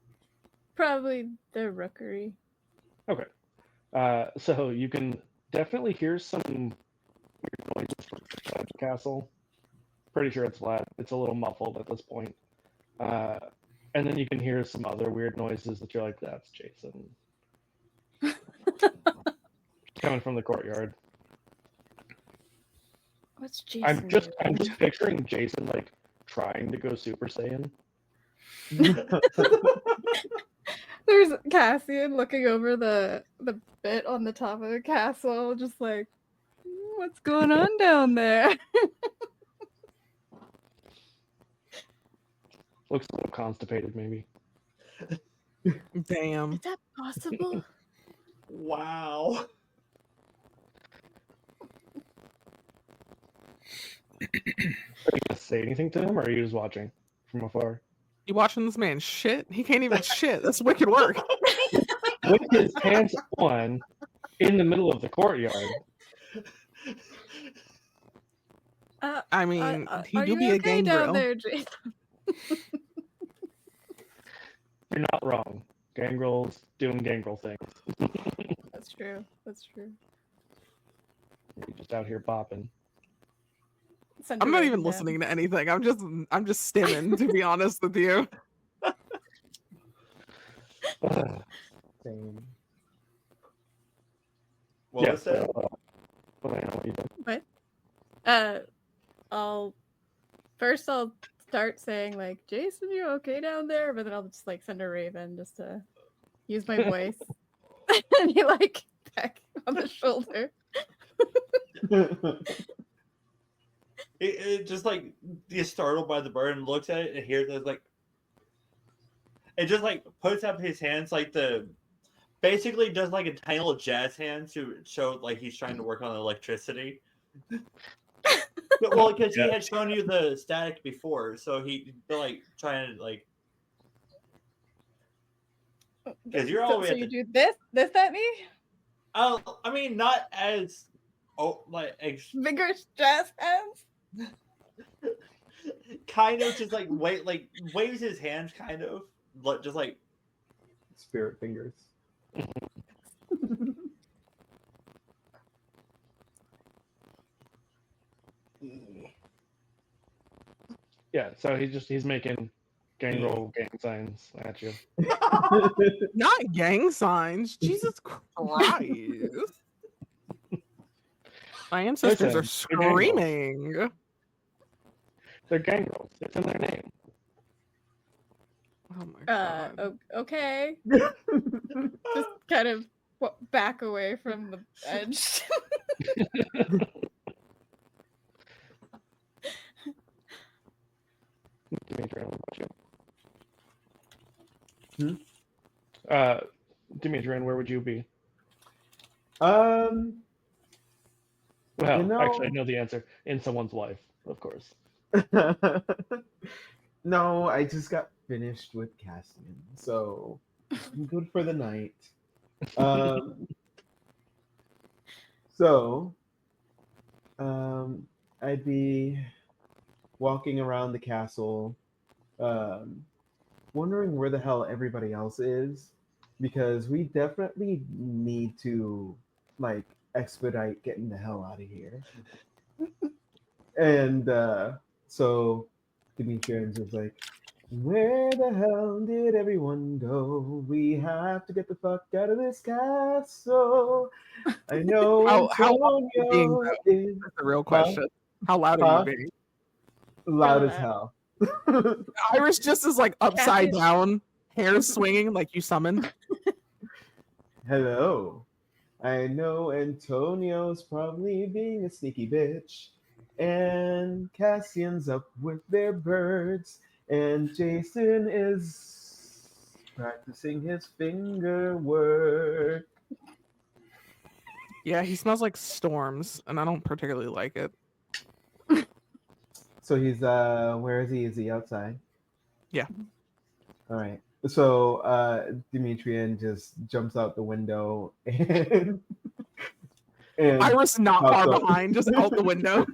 Probably the rookery. Okay. So you can definitely hear some weird noises from inside the castle. Pretty sure it's Vlad. It's a little muffled at this point. And then you can hear some other weird noises that you're like, that's Jason. Coming from the courtyard. What's Jason? I'm just doing? picturing Jason like trying to go Super Saiyan. There's Cassian looking over the bit on the top of the castle, just like, what's going on down there? Looks a little constipated, maybe. Damn. Is that possible? Wow. Are you gonna say anything to him, or are you just watching from afar? You watching this man shit? He can't even shit. That's wicked work. With his pants on, in the middle of the courtyard. I mean, he are do you be a okay down gangrel. there, Jason? You're not wrong. Gangrels doing gangrel things. That's true. That's true. You're just out here bopping. Send a I'm not raven even down. listening to anything. I'm just stimming, to be honest with you. Same. What was that? What do you think? What? I'll start saying like, Jason, you okay down there? But then I'll just like send a raven just to use my voice. And he like peck on the shoulder. It just like gets startled by the bird and looks at it and hears it like it just like puts up his hands like basically does like a tiny little jazz hand to show like he's trying to work on electricity. Well, because he had shown you the static before, so he like trying to like because you're all the way So at you the. do this at me? Oh, I mean, not as Vigorous jazz hands? kind of just like waves his hands, kind of just like Spirit fingers. Yeah, so he's making gangrel gang signs at you. Not gang signs. Jesus Christ. My ancestors are Listen, they're gangrels. screaming. They're gangrels. It's in their name. Oh my god. Okay. Just kind of back away from the edge. Dimitri, what about Hmm? you? Dimitri, where would you be? Um, Well, You know- actually, I know the answer. In someone's life, of course. no, I just got finished with Cassian, so I'm good for the night. So, I'd be walking around the castle, wondering where the hell everybody else is, because we definitely need to like expedite getting the hell out of here. And so Demetrian's was like, where the hell did everyone go? We have to get the fuck out of this castle. I know How loud are you being, Antonio though? is That's the real question. How loud are Huh? you being? loud Really as loud. hell. Iris just is like upside Cassie- down, hair swinging like you summoned. Hello. I know Antonio's probably being a sneaky bitch. And Cassian's up with their birds. And Jason is practicing his finger work. Yeah, he smells like storms, and I don't particularly like it. So he's where is he? Is he outside? Yeah. All right. So Demetrian just jumps out the window and Iris not far Also- behind, just out the window.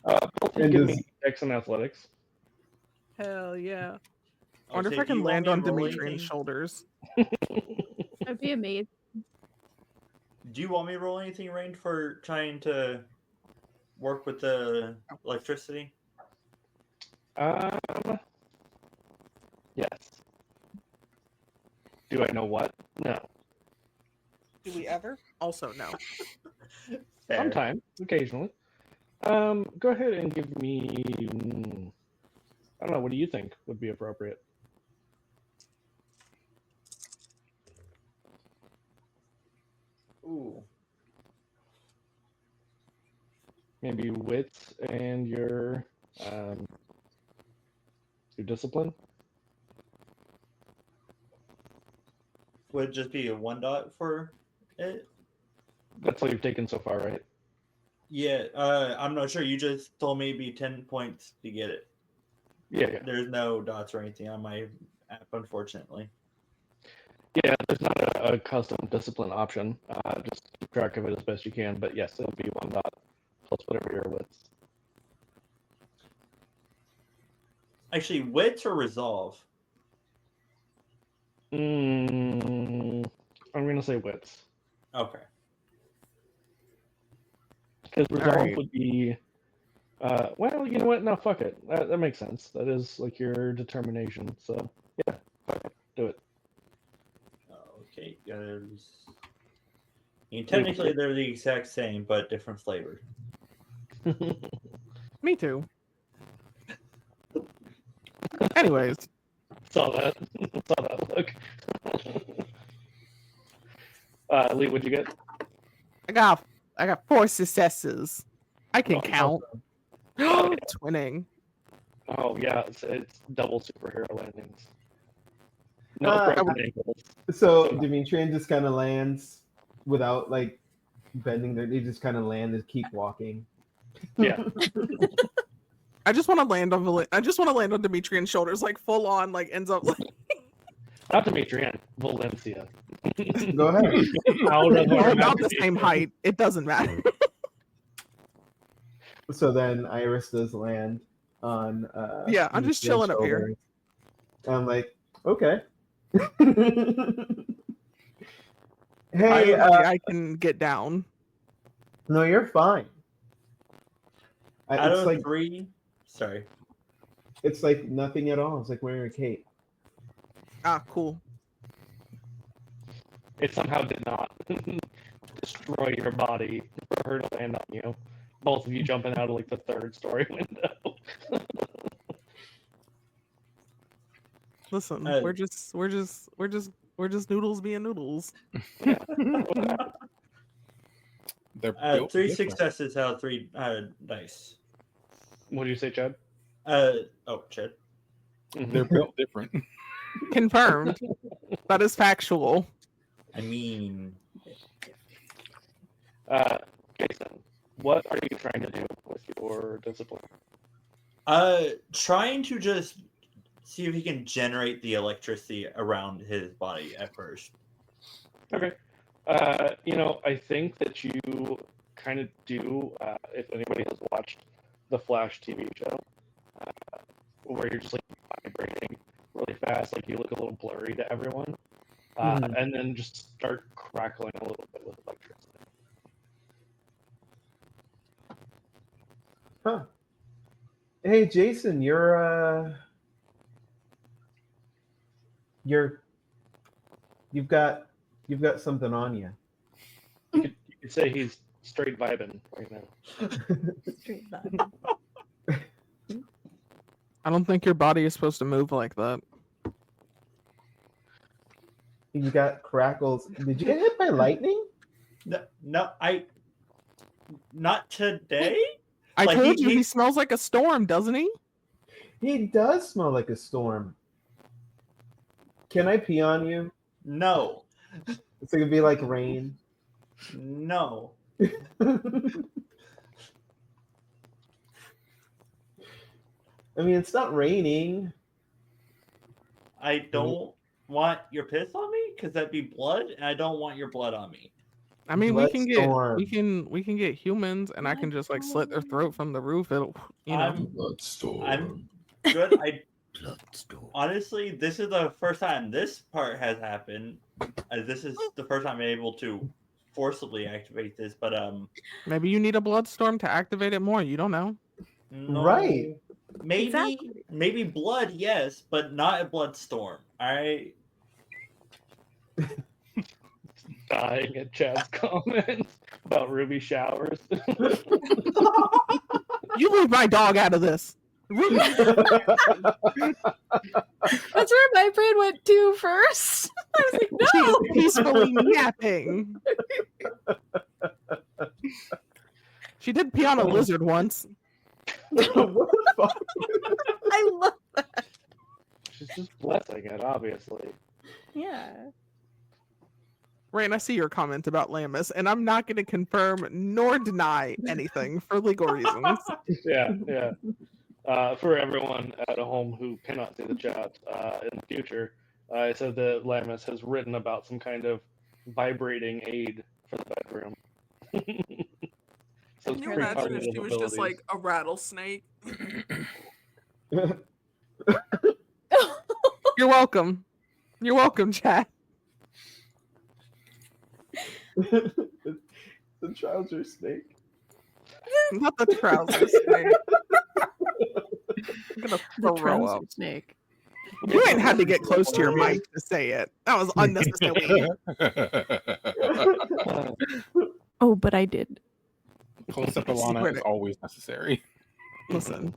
Both And give does- me Dex and Athletics. Hell yeah. I I'll wonder if say, I do you can want land me to on roll Demetrian's anything? shoulders. That'd be amazing. Do you want me to roll anything, Rain, for trying to work with the electricity? Yes. Do I know what? No. Do we ever? Also, no. Fair. Sometimes, occasionally. Go ahead and give me. I don't know. What do you think would be appropriate? Ooh. Maybe wits and your discipline. Would it just be a 1 dot for it? That's all you've taken so far, right? Yeah, I'm not sure. You just told me it'd be 10 points to get it. Yeah. There's no dots or anything on my app, unfortunately. Yeah, there's not a custom discipline option. Just keep track of it as best you can. But yes, it'll be 1 dot plus whatever your wits. Actually, wits or resolve? I'm gonna say wits. Okay. Because resolve Alright. would be, well, you know what? No, fuck it. That makes sense. That is like your determination. So yeah, fuck it. Do it. Okay, guys. I mean, technically, they're the exact same, but different flavors. Me too. Anyways, Saw that. Saw that look. Lee, what'd you get? I got 4 successes. I can Oh, count. awesome. Twinning. Oh yeah, it's double superhero landings. No Uh, broken ankles. So Demetrian just kind of lands without like bending their. They just kind of land and keep walking. Yeah. I just want to land on Demetrian's shoulders, like full on, like ends up like Not Demetrian, Valencia. Go ahead. Out of we're our about the same height. It doesn't matter. So then Iris does land on. Yeah, I'm just Demetrian's chilling up here. shoulders. And I'm like, okay. Hey, I can get down. no, you're fine. Out It's of like 3, sorry. it's like nothing at all. It's like wearing a cape. Ah, cool. It somehow did not destroy your body for her to land on you. Both of you jumping out of like the 3rd story window. Listen, Uh, we're just noodles being noodles. They're built 3 different. successes out of 3 dice. What do you say, Chad? Chad. They're built different. Confirmed. That is factual. I mean, Jason, what are you trying to do with your discipline? trying to just see if he can generate the electricity around his body at first. Okay. I think that you kind of do, if anybody has watched the Flash TV show, where you're just like vibrating really fast, like you look a little blurry to everyone, and then just start crackling a little bit with electricity. Huh. Hey, Jason, you've got something on you. You could say he's straight vibing right now. Straight vibe. I don't think your body is supposed to move like that. You got crackles. Did you get hit by lightning? No, not today. I Like, told you he he smells like a storm, doesn't he? He does smell like a storm. Can I pee on you? No, It's gonna be like rain. no. I mean, it's not raining. I don't want your piss on me because that'd be blood, and I don't want your blood on me. I mean, we can Bloodstorm. get humans, and I can just like slit their throat from the roof. It'll, you know. I'm good. Honestly, this is the first time this part has happened. This is the first time I'm able to forcibly activate this, but Maybe you need a bloodstorm to activate it more. You don't know. no, Right. Maybe Exactly. maybe blood, yes, but not a blood storm. All right. Dying at Chad's comments about Ruby showers. You leave my dog out of this. That's where my brain went to first. I was like, She is no. peacefully napping. She did pee on a lizard once. What the fuck? I love that. She's just blessing it, obviously. Yeah. Rain, I see your comment about Lamus, and I'm not going to confirm nor deny anything for legal reasons. Yeah, yeah. For everyone at home who cannot see the chat in the future, I said that Lamus has written about some kind of vibrating aid for the bedroom. So Can you pretty imagine if cognitive she was just abilities. like a rattlesnake? You're welcome. You're welcome, chat. The trouser snake. Not the trouser snake. I'm gonna The throw trouser up. snake. You ain't had to get close to your mic to say it. That was unnecessary. Oh, but I did. Close up Alana is always necessary. Listen,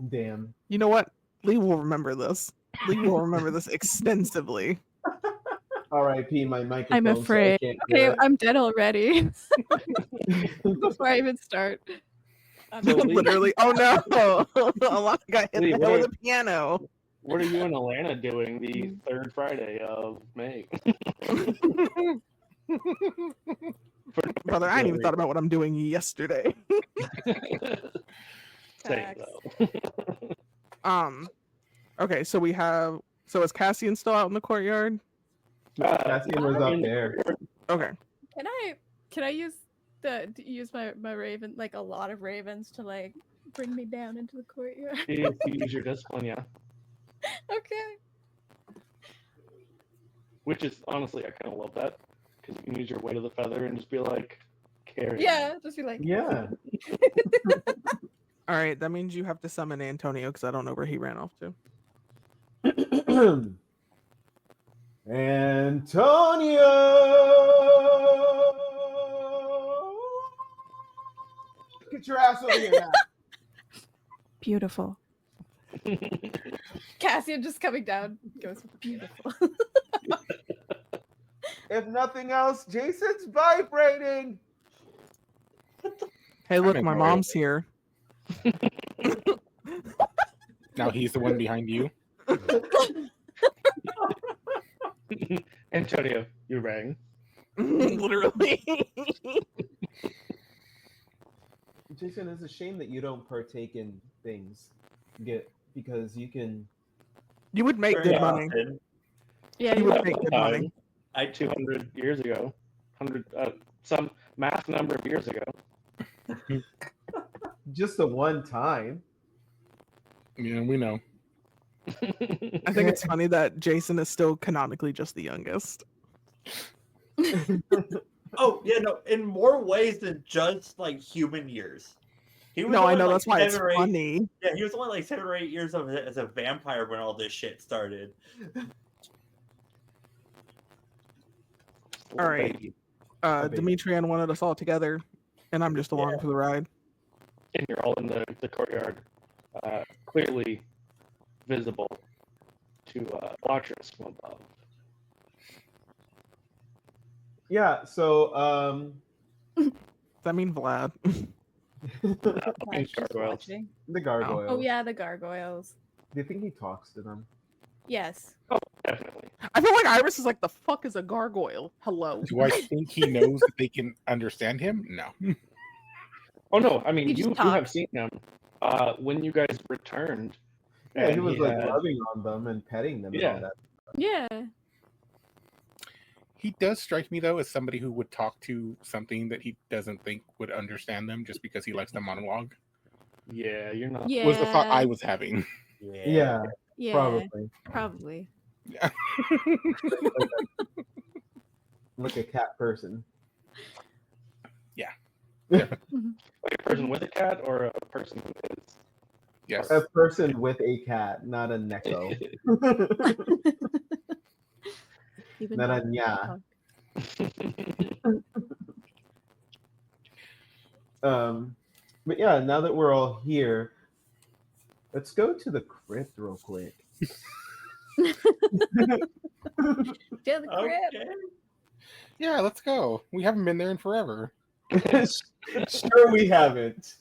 Damn. you know what? Lee will remember this. Lee will remember this extensively. R.I.P. my microphone. I'm afraid. So I can't do Okay, it. I'm dead already. Before I even start. So Lee, Literally. Oh no! Alana got hit Lee, the what head with are- a piano. what are you and Alana doing the third Friday of May? Brother, I ain't even thought about what I'm doing yesterday. Same, Facts. though. Okay, so we have. So is Cassian still out in the courtyard? Cassian was up there. Okay. Can I use my raven, like a lot of ravens, to like bring me down into the courtyard? You use your discipline, yeah. Okay. Which is honestly, I kind of love that because you can use your weight of the feather and just be like, carry. Yeah, just be like, Yeah. All right, that means you have to summon Antonio because I don't know where he ran off to. Antonio! Get your ass over here now. beautiful. Cassian just coming down goes, beautiful. If nothing else, Jason's vibrating. Hey, look, I'm my ignoring mom's here. Now he's the one behind you. Antonio, you rang. Literally. Jason, it's a shame that you don't partake in things, because you can. You would make Very good money. often. Yeah, You you would would. make good money. 200 years ago, some mass number of years ago. Just the one time. Yeah, we know. I think it's funny that Jason is still canonically just the youngest. Oh, yeah, no, in more ways than just like human years. He was No, I only, know like, that's why it's 7 or 8 funny. Yeah, he was only like 7 or 8 years of it as a vampire when all this shit started. All right. baby. Demetrian wanted us all together, and I'm just along for the ride. And you're all in the courtyard, clearly visible to watchers from above. Yeah. So, Does that mean Vlad? Vlad's just gargoyles. watching. the gargoyles. Oh yeah, the gargoyles. Do you think he talks to them? Yes. Oh, definitely. I feel like Iris is like, the fuck is a gargoyle? Hello. Do I think he knows that they can understand him? No. Oh no, I mean He just you have talks. seen him when you guys returned. Yeah, he and was like had- rubbing on them and petting them and Yeah. all that. Yeah. He does strike me though as somebody who would talk to something that he doesn't think would understand them just because he likes to monologue. Yeah, you're not. Yeah. Was the thought I was having. Yeah, Yeah. probably. Probably. Yeah. Like a cat person. Like a person with a cat or a person who is. Yes. A person with a cat, not a neko. Even Not a though- nya. But yeah, now that we're all here, let's go to the crypt real quick. Yeah, the crib. Okay. Yeah, let's go. We haven't been there in forever. Sure, we haven't.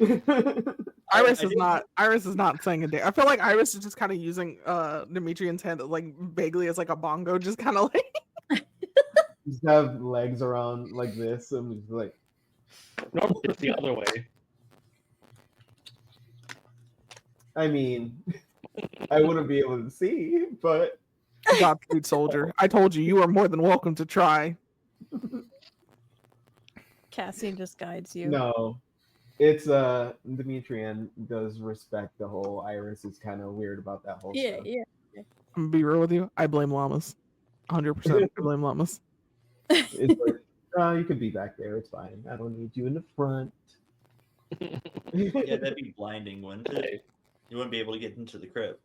Iris I is did- not. Iris is not saying a day. I feel like Iris is just kind of using Demetrian's hand like vaguely as like a bongo, just kind of like. Just have legs around like this. I'm just like, Normally it's the other way. I mean, I wouldn't be able to see, but Godspeed, soldier. I told you, you are more than welcome to try. Cassian just guides you. no. It's Demetrian does respect the whole Iris is kind of weird about that whole Yeah, stuff. yeah. I'm gonna be real with you. I blame llamas. 100%. I blame llamas. It's like, oh, you could be back there. It's fine. I don't need you in the front. Yeah, that'd be blinding, wouldn't it? You wouldn't be able to get into the crypt.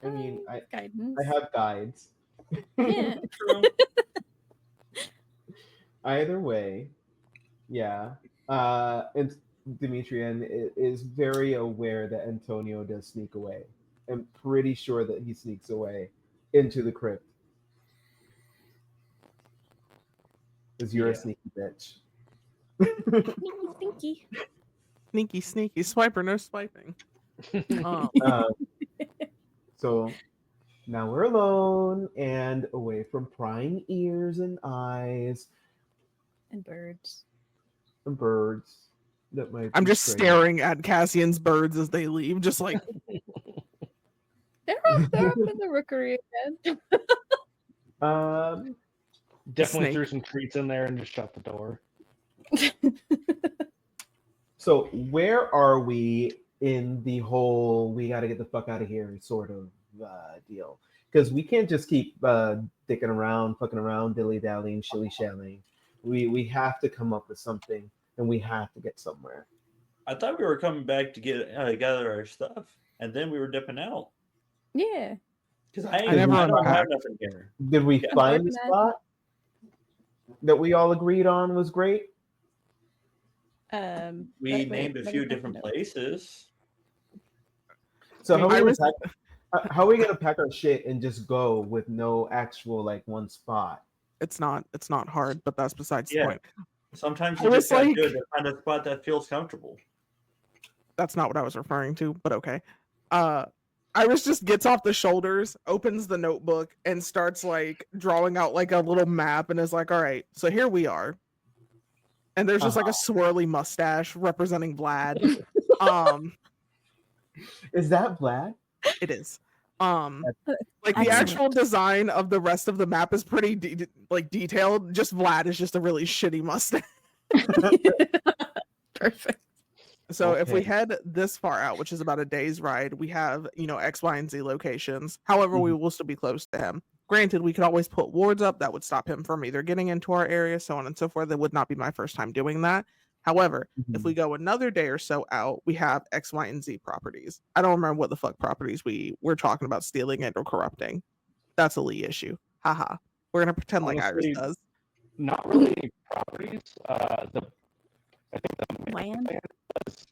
I mean, I Guidance. have guides. Yeah. True. Either way, yeah. And Demetrian is very aware that Antonio does sneak away. I'm pretty sure that he sneaks away into the crypt. Because you're a Yeah. sneaky bitch. Stinky. Sneaky, sneaky. Swiper, no swiping. Uh, so now we're alone and away from prying ears and eyes And birds. and birds. That might I'm be just strange. staring at Cassian's birds as they leave, just like They're up in the rookery again. Definitely Snake. threw some treats in there and just shut the door. So where are we in the whole we got to get the fuck out of here sort of deal? Because we can't just keep dicking around, fucking around, dilly-dallying, shilly-shallying. We have to come up with something, and we have to get somewhere. I thought we were coming back to get gather our stuff, and then we were dipping out. Yeah. Because I never I don't have unpacked. nothing here. Did we Yeah. find the Organized. spot that we all agreed on was great? We named a few different places. So how I are we was- gonna how are we gonna pack our shit and just go with no actual like one spot? it's not hard, but that's besides Yeah. the point. Sometimes I you was just gotta like- do it to find a spot that feels comfortable. That's not what I was referring to, but okay. Iris just gets off the shoulders, opens the notebook, and starts like drawing out like a little map and is like, all right, so here we are. And there's just like a swirly mustache representing Vlad. Is that Vlad? It is. Like the Excellent. actual design of the rest of the map is pretty detailed. Just Vlad is just a really shitty mustache. Perfect. So if we Okay. head this far out, which is about a day's ride, we have, X, Y, and Z locations. However, we will still be close to him. Granted, we could always put wards up that would stop him from either getting into our area, so on and so forth. That would not be my first time doing that. However, if we go another day or so out, we have X, Y, and Z properties. I don't remember what the fuck properties we're talking about stealing and or corrupting. That's a Lee issue. Haha. We're gonna pretend like Iris Honestly, does. Not really any properties. I think the main Land? thing was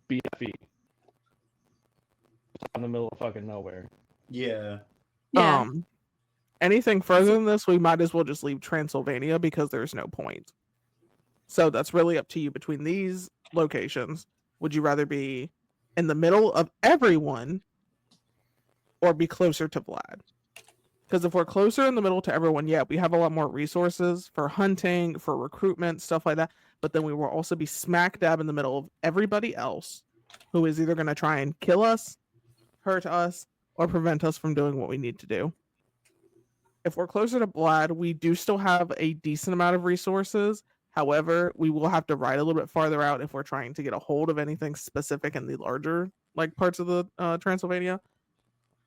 BFE. It's in the middle of fucking nowhere. Yeah. Yeah. Anything further than this, we might as well just leave Transylvania because there's no point. So that's really up to you between these locations. Would you rather be in the middle of everyone or be closer to Vlad? Because if we're closer in the middle to everyone, yeah, we have a lot more resources for hunting, for recruitment, stuff like that. But then we will also be smack dab in the middle of everybody else who is either going to try and kill us, hurt us, or prevent us from doing what we need to do. If we're closer to Vlad, we do still have a decent amount of resources. However, we will have to ride a little bit farther out if we're trying to get a hold of anything specific in the larger parts of the Transylvania.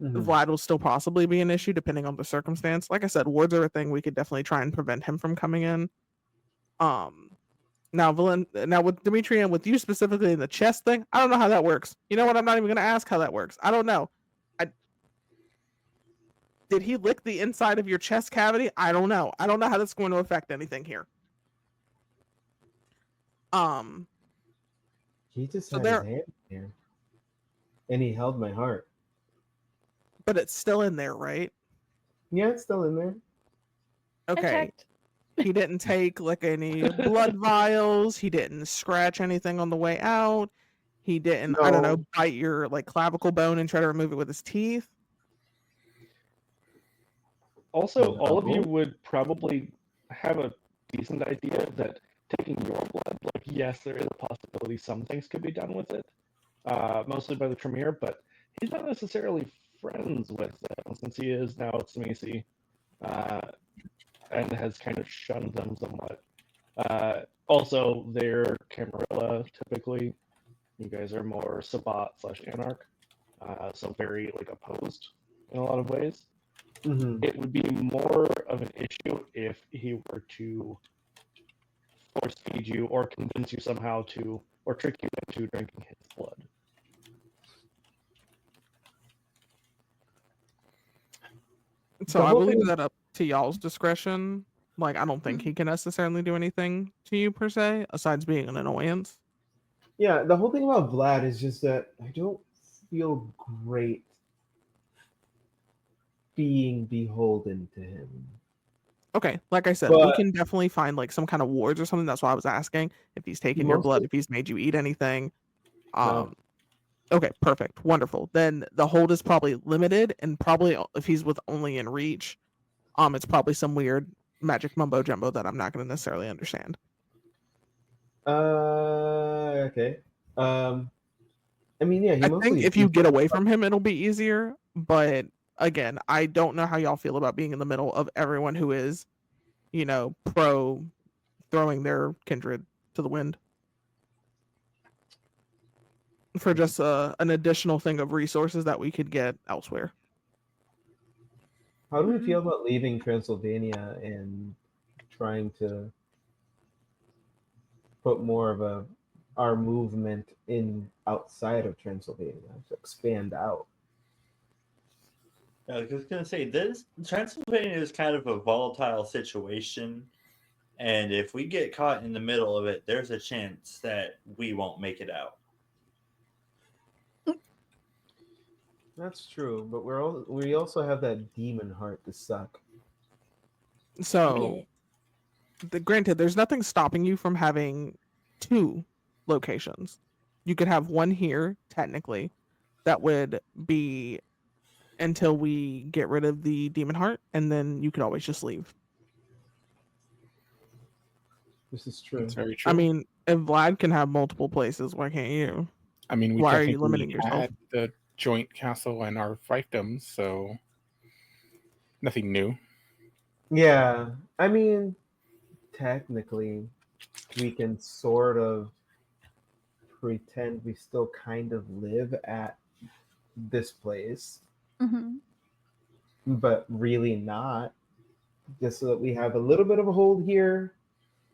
Vlad will still possibly be an issue depending on the circumstance. Like I said, wards are a thing. We could definitely try and prevent him from coming in. Now with Dimitri and with you specifically in the chest thing, I don't know how that works. You know what? I'm not even going to ask how that works. I don't know. Did he lick the inside of your chest cavity? I don't know. I don't know how that's going to affect anything here. He just So had there- his hand there. And he held my heart. But it's still in there, right? Yeah, it's still in there. I Okay. checked. He didn't take like any blood vials. He didn't scratch anything on the way out. He didn't, I don't know, No. bite your like clavicle bone and try to remove it with his teeth. Also, all of you No. would probably have a decent idea that taking your blood, like, yes, there is a possibility some things could be done with it, mostly by the Tremere, but he's not necessarily friends with them since he is now at Samisi, and has kind of shunned them somewhat. Also, they're Camarilla typically. You guys are more Sabbat/Anarch, so very like opposed in a lot of ways. Hmm. It would be more of an issue if he were to force feed you or convince you somehow to, or trick you into drinking his blood. So The I whole will leave thing- that up to y'all's discretion. Like, I don't think he can necessarily do anything to you per se, aside being an annoyance. Yeah, the whole thing about Vlad is just that I don't feel great being beholden to him. Okay, like I said, we But can definitely find like some kind of wards or something. That's why I was asking if he's taken your blood, mostly if he's made you eat anything. no. Okay, perfect, wonderful. Then the hold is probably limited, and probably if he's with only in reach, it's probably some weird magic mumbo jumbo that I'm not going to necessarily understand. Okay. I mean, yeah, he I mostly think if you beats get us, away but from him, it'll be easier. But again, I don't know how y'all feel about being in the middle of everyone who is, pro throwing their kindred to the wind for just an additional thing of resources that we could get elsewhere. how do we feel about leaving Transylvania and trying to put more of our movement in outside of Transylvania to expand out? I was gonna say this Transylvania is kind of a volatile situation, and if we get caught in the middle of it, there's a chance that we won't make it out. That's true, but we also have that demon heart to suck. So, granted, there's nothing stopping you from having 2 locations. You could have one here, technically, that would be until we get rid of the demon heart, and then you could always just leave. This is true. That's very true. I mean, if Vlad can have multiple places, why can't you? I mean, we why are you technically limiting yourself? had the joint castle and our fiefdoms, so nothing new. Yeah, I mean, technically, we can sort of pretend we still kind of live at this place, Mhm. but really not. Just so that we have a little bit of a hold here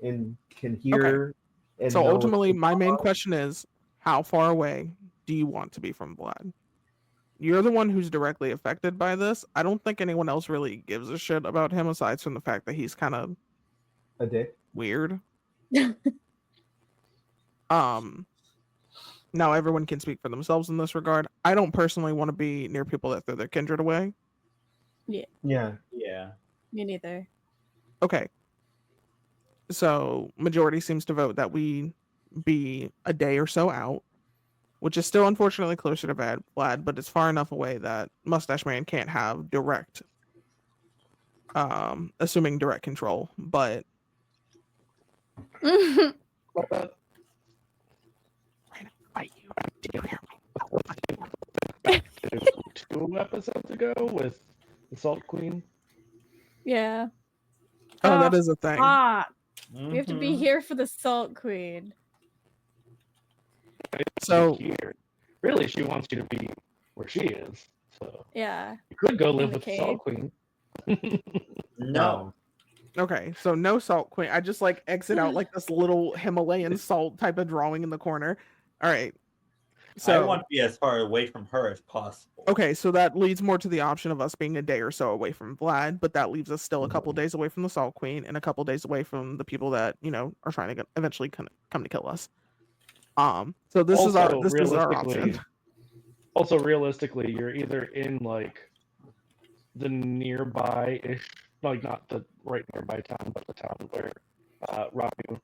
and can hear. And So know what's ultimately, going my main on. question is, how far away do you want to be from Vlad? You're the one who's directly affected by this. I don't think anyone else really gives a shit about him aside from the fact that he's kind of A dick. weird. Now everyone can speak for themselves in this regard. I don't personally want to be near people that throw their kindred away. Yeah. Yeah. Me neither. Okay. So majority seems to vote that we be a day or so out, which is still unfortunately closer to Vlad, but it's far enough away that Mustache Man can't have direct, assuming direct control. But About that, fight you. Did you hear me? back to 2 episodes ago with the Salt Queen. Yeah. Oh, that is a thing. Stop. We have to be Mhm. here for the Salt Queen. So Here, really, she wants you to be where she is. So Yeah. you could go live the with the Salt cave. Queen. No. okay, so no salt queen. I just like exit out like this little Himalayan salt type of drawing in the corner. All right. So I want to be as far away from her as possible. okay, so that leads more to the option of us being a day or so away from Vlad, but that leaves us still a Mm-hmm. couple days away from the Salt Queen and a couple days away from the people that are trying to eventually come to kill us. So this is our option. Also, realistically, you're either in like the nearby-ish like not the right nearby town, but the town where Ramu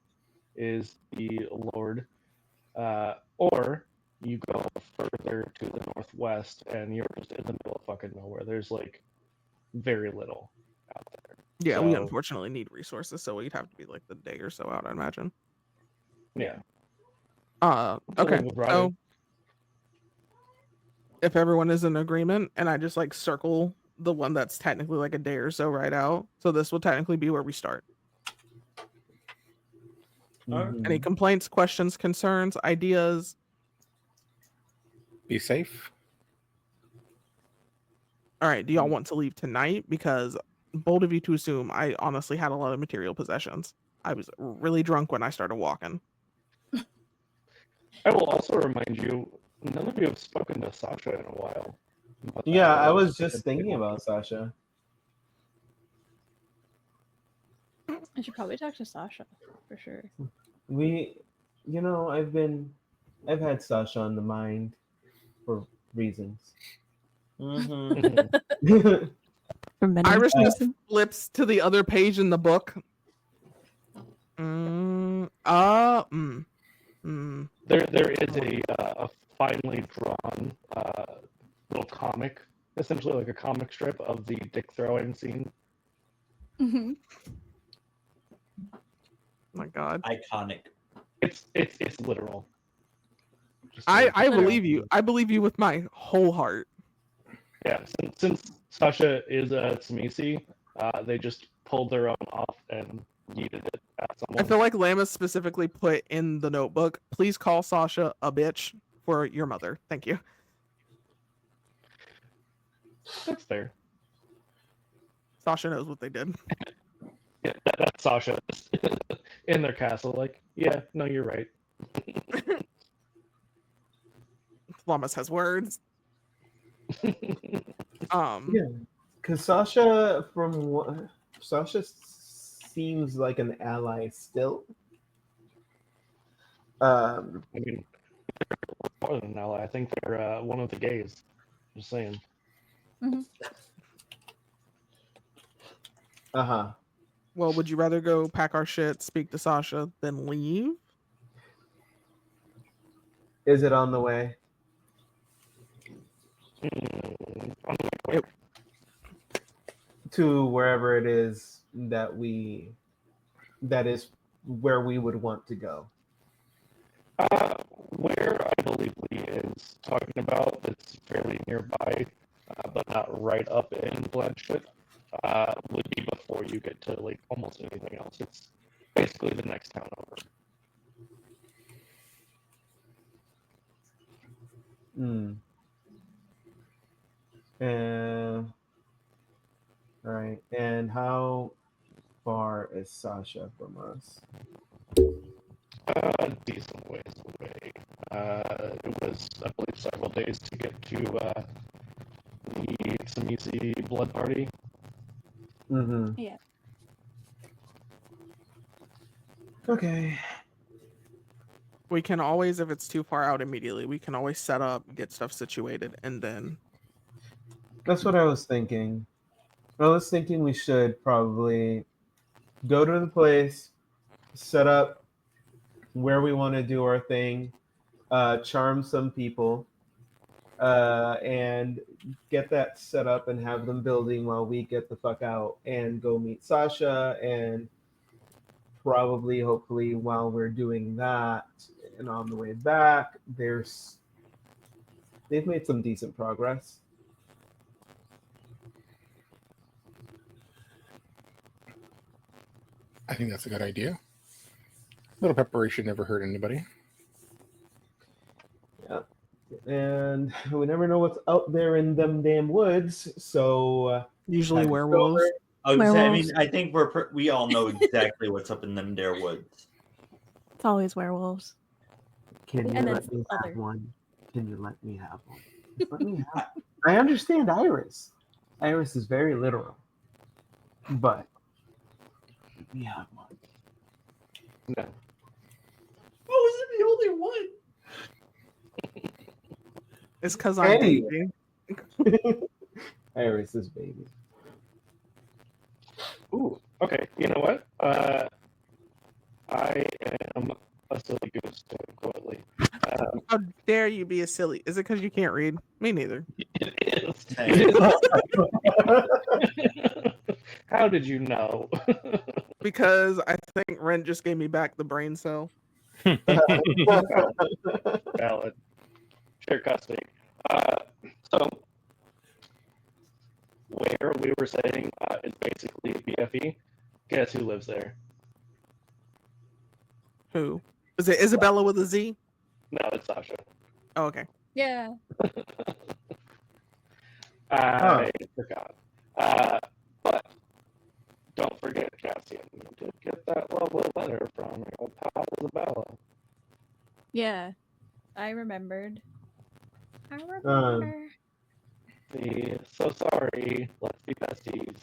is the lord, or you go further to the northwest and you're just in the middle of fucking nowhere. There's like very little out there. Yeah, we So, unfortunately need resources, so we'd have to be like the day or so out, I imagine. yeah. Okay. with Ryder. So if everyone is in agreement, and I just like circle the one that's technically like a day or so right out, so this will technically be where we start. Mhm. Any complaints, questions, concerns, ideas? Be safe. All right, do y'all want to leave tonight? Because bold of you to assume I honestly had a lot of material possessions. I was really drunk when I started walking. I will also remind you, none of you have spoken to Sasha in a while. But that Yeah, I was just thinking about Sasha. I should probably talk to Sasha for sure. I've had Sasha on the mind for reasons. Mm-hmm. For many Iris just reasons. flips to the other page in the book. There is a finely drawn little comic, essentially like a comic strip of the dick throwing scene. Mm-hmm. Oh my God. Iconic. It's literal. Just I like- believe you. I believe you with my whole heart. Yeah, since Sasha is a Tsamisi, they just pulled their own off and yeeted it at I someone. feel like Lama specifically put in the notebook, please call Sasha a bitch for your mother. Thank you. That's fair. Sasha knows what they did. Yeah, that's Sasha in their castle. Like, yeah, no, you're right. Lamas has words. Yeah, because Sasha seems like an ally still. I mean, they're more than an ally. I think they're one of the gays. Just saying. Uh-huh. Well, would you rather go pack our shit, speak to Sasha, than leave? Is it on the way? It, To wherever it is that is where we would want to go. Where I believe Lee is talking about, it's fairly nearby, but not right up in Blanchett, would be before you get to like almost anything else. It's basically the next town over. And all right. And how far is Sasha from us? Decent ways away. It was, I believe, several days to get to the Tsamisi blood party. Mm-hmm. Yeah. Okay. we can always, if it's too far out immediately, we can always set up, get stuff situated, and then. That's what I was thinking. I was thinking we should probably go to the place, set up where we want to do our thing, charm some people, and get that set up and have them building while we get the fuck out and go meet Sasha. And probably, hopefully, while we're doing that and on the way back, they've made some decent progress. I think that's a good idea. A little preparation never hurt anybody. Yeah. And we never know what's out there in them damn woods. So Usually have you werewolves. over? I would say, I Werewolves. mean, I think we all know exactly what's up in them there woods. It's always werewolves. Can you And let it's me have other. one? Can you let me have one? Let me have. I understand Iris. Iris is very literal, but let me have one. No. How was it the only one? It's because I'm Anyway. baby. Iris is baby. You know what? I am a silly goose, quietly. How dare you be a silly? Is it because you can't read? Me neither. It is. Dang. How did you know? Because I think Ren just gave me back the brain cell. Valid. Sure, custody. So, where we were saying is basically BFE. Guess who lives there? Who? Is it Isabella with a Z? No, it's Sasha. Oh, okay. Yeah. I forgot. But don't forget, Cassian, you did get that lovely letter from your old pal Isabella. Yeah. I remembered. I remember. So sorry. Let's be besties.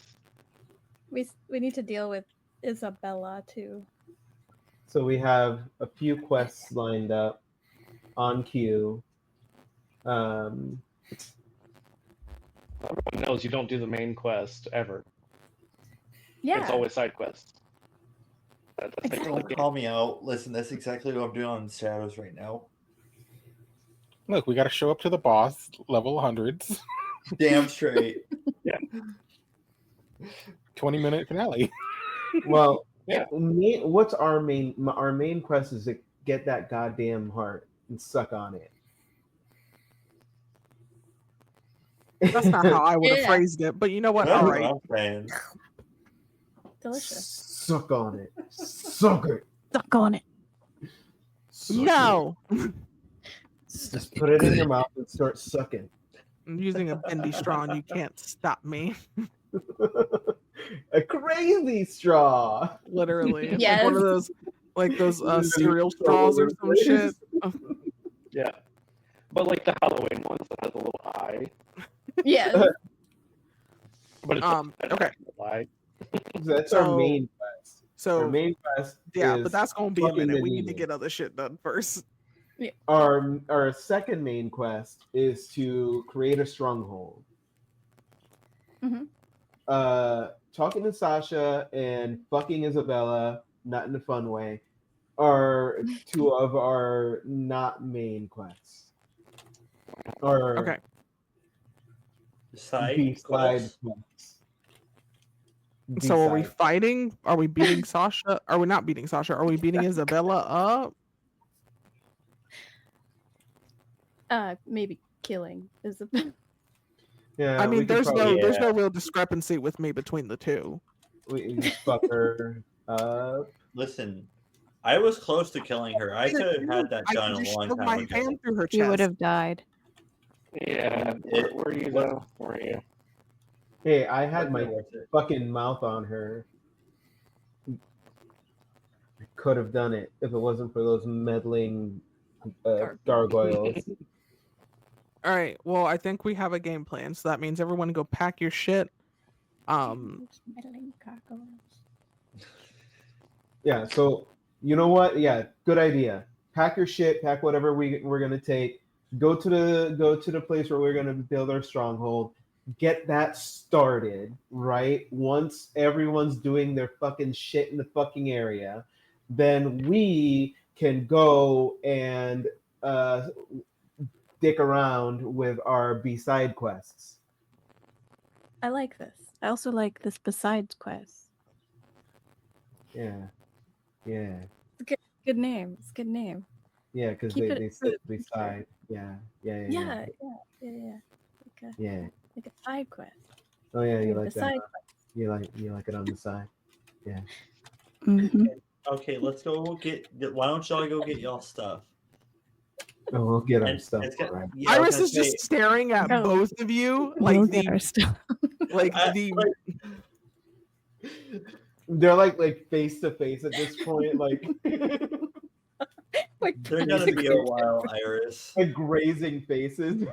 We need to deal with Isabella too. So we have a few quests lined up on queue. Everyone knows you don't do the main quest ever. Yeah. It's always side quests. That's Exactly. Don't call me out. Listen, that's exactly what I'm doing on Shadows right now. Look, we got to show up to the boss level hundreds. Damn straight. 20-minute finale. Well, Yeah. what's our main quest is to get that goddamn heart and suck on it. That's not how I would have Yeah. phrased it, but you know what? That's All what right. I'm saying. Delicious. Suck on it. Suck it. Stuck on it. Suck No. it. Just put it in your mouth and start sucking. I'm using a bendy straw and you can't stop me. A crazy straw. Literally. It's Yes. like one of those Literally cereal all straws over or the some place. shit. Yeah. But like the Halloween ones that has a little eye. Yes. But it's Okay. eye. That's our So- main quest. Our So main quest yeah, is but that's gonna be a fucking minute. the We need to demon. get other shit done first. Our second main quest is to create a stronghold. Mhm. Talking to Sasha and fucking Isabella, not in a fun way, are two of our not main quests. Or Okay. Side B-side quests? quests. So are we B-side. fighting? Are we beating Sasha? Are we not beating Sasha? Are we beating Isabella up? Maybe killing Isabella. Yeah, I we mean, could there's probably- no real discrepancy with me between the two. we just fuck her up. Listen, I was close to killing her. I could have had that I done a just long shoved time my ago. hand through her chest. You would have died. Yeah. Where were you though? Where were you? Hey, I had Wasn't my worth it. fucking mouth on her. I could have done it if it wasn't for those meddling gargoyles. All right. Well, I think we have a game plan. So that means everyone go pack your shit. Yeah, so you know what? Yeah, good idea. Pack your shit, pack whatever we're gonna take. Go to the place where we're gonna build our stronghold. Get that started, right? Once everyone's doing their fucking shit in the fucking area, then we can go and dick around with our B-side quests. I like this. I also like this besides quest. Yeah. Good name. It's a good name. Yeah, because Keep they it said for the beside. Yeah. Yeah. Yeah. Like a side quest. Oh yeah, you Yeah, like the that. side Huh? You like it on the side. Yeah. Mm-hmm. Okay, let's go get. Why don't y'all go get y'all stuff? Oh, we'll get our And stuff. it's got- Right. yeah, I was Iris gonna is just say, staring at Oh. both of you We'll get our stuff. They're like face to face at this point, like Like, they're gonna be a while, Iris. like grazing faces.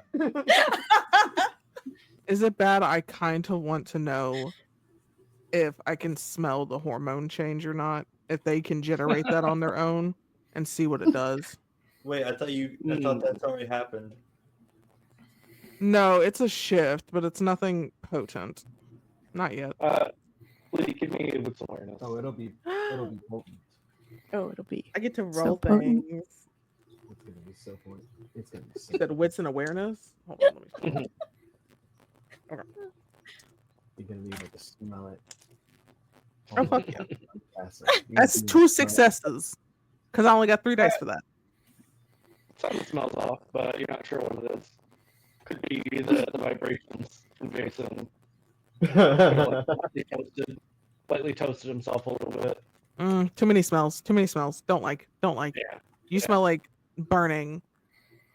Is it bad? I kind of want to know if I can smell the hormone change or not. If they can generate that on their own and see what it does. Wait, I thought that's already happened. No, it's a shift, but it's nothing potent. Not yet. Lee, give me with awareness. Oh, it'll be potent. Oh, it'll be. I get to So roll potent. things. It's gonna be so potent. It's gonna be so You said potent. wits and awareness. Hold on, let me see. You're gonna be able to smell it. Oh fuck yeah! Fantastic. That's 2 successes. Because I only got 3 dice for that. Something smells off, but you're not sure what it is. Could be the vibrations from Jason. Lightly toasted himself a little bit. Too many smells. Too many smells. Don't like. Yeah. You smell like burning,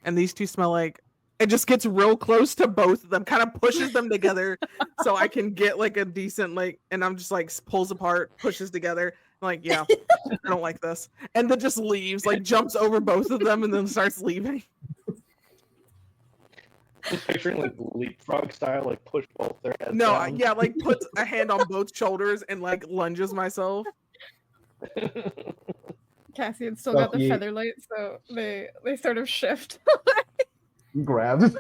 and these two smell like. It just gets real close to both of them, kind of pushes them together, so I can get like a decent like. And I'm just like pulls apart, pushes together. I'm like, yeah, I don't like this, and then just leaves, like jumps over both of them, and then starts leaving. Just picturing like leapfrog style, like push both their heads No, down. yeah, like puts a hand on both shoulders and like lunges myself. Cassian still got the Lucky. feather light, so they sort of shift. Grabs.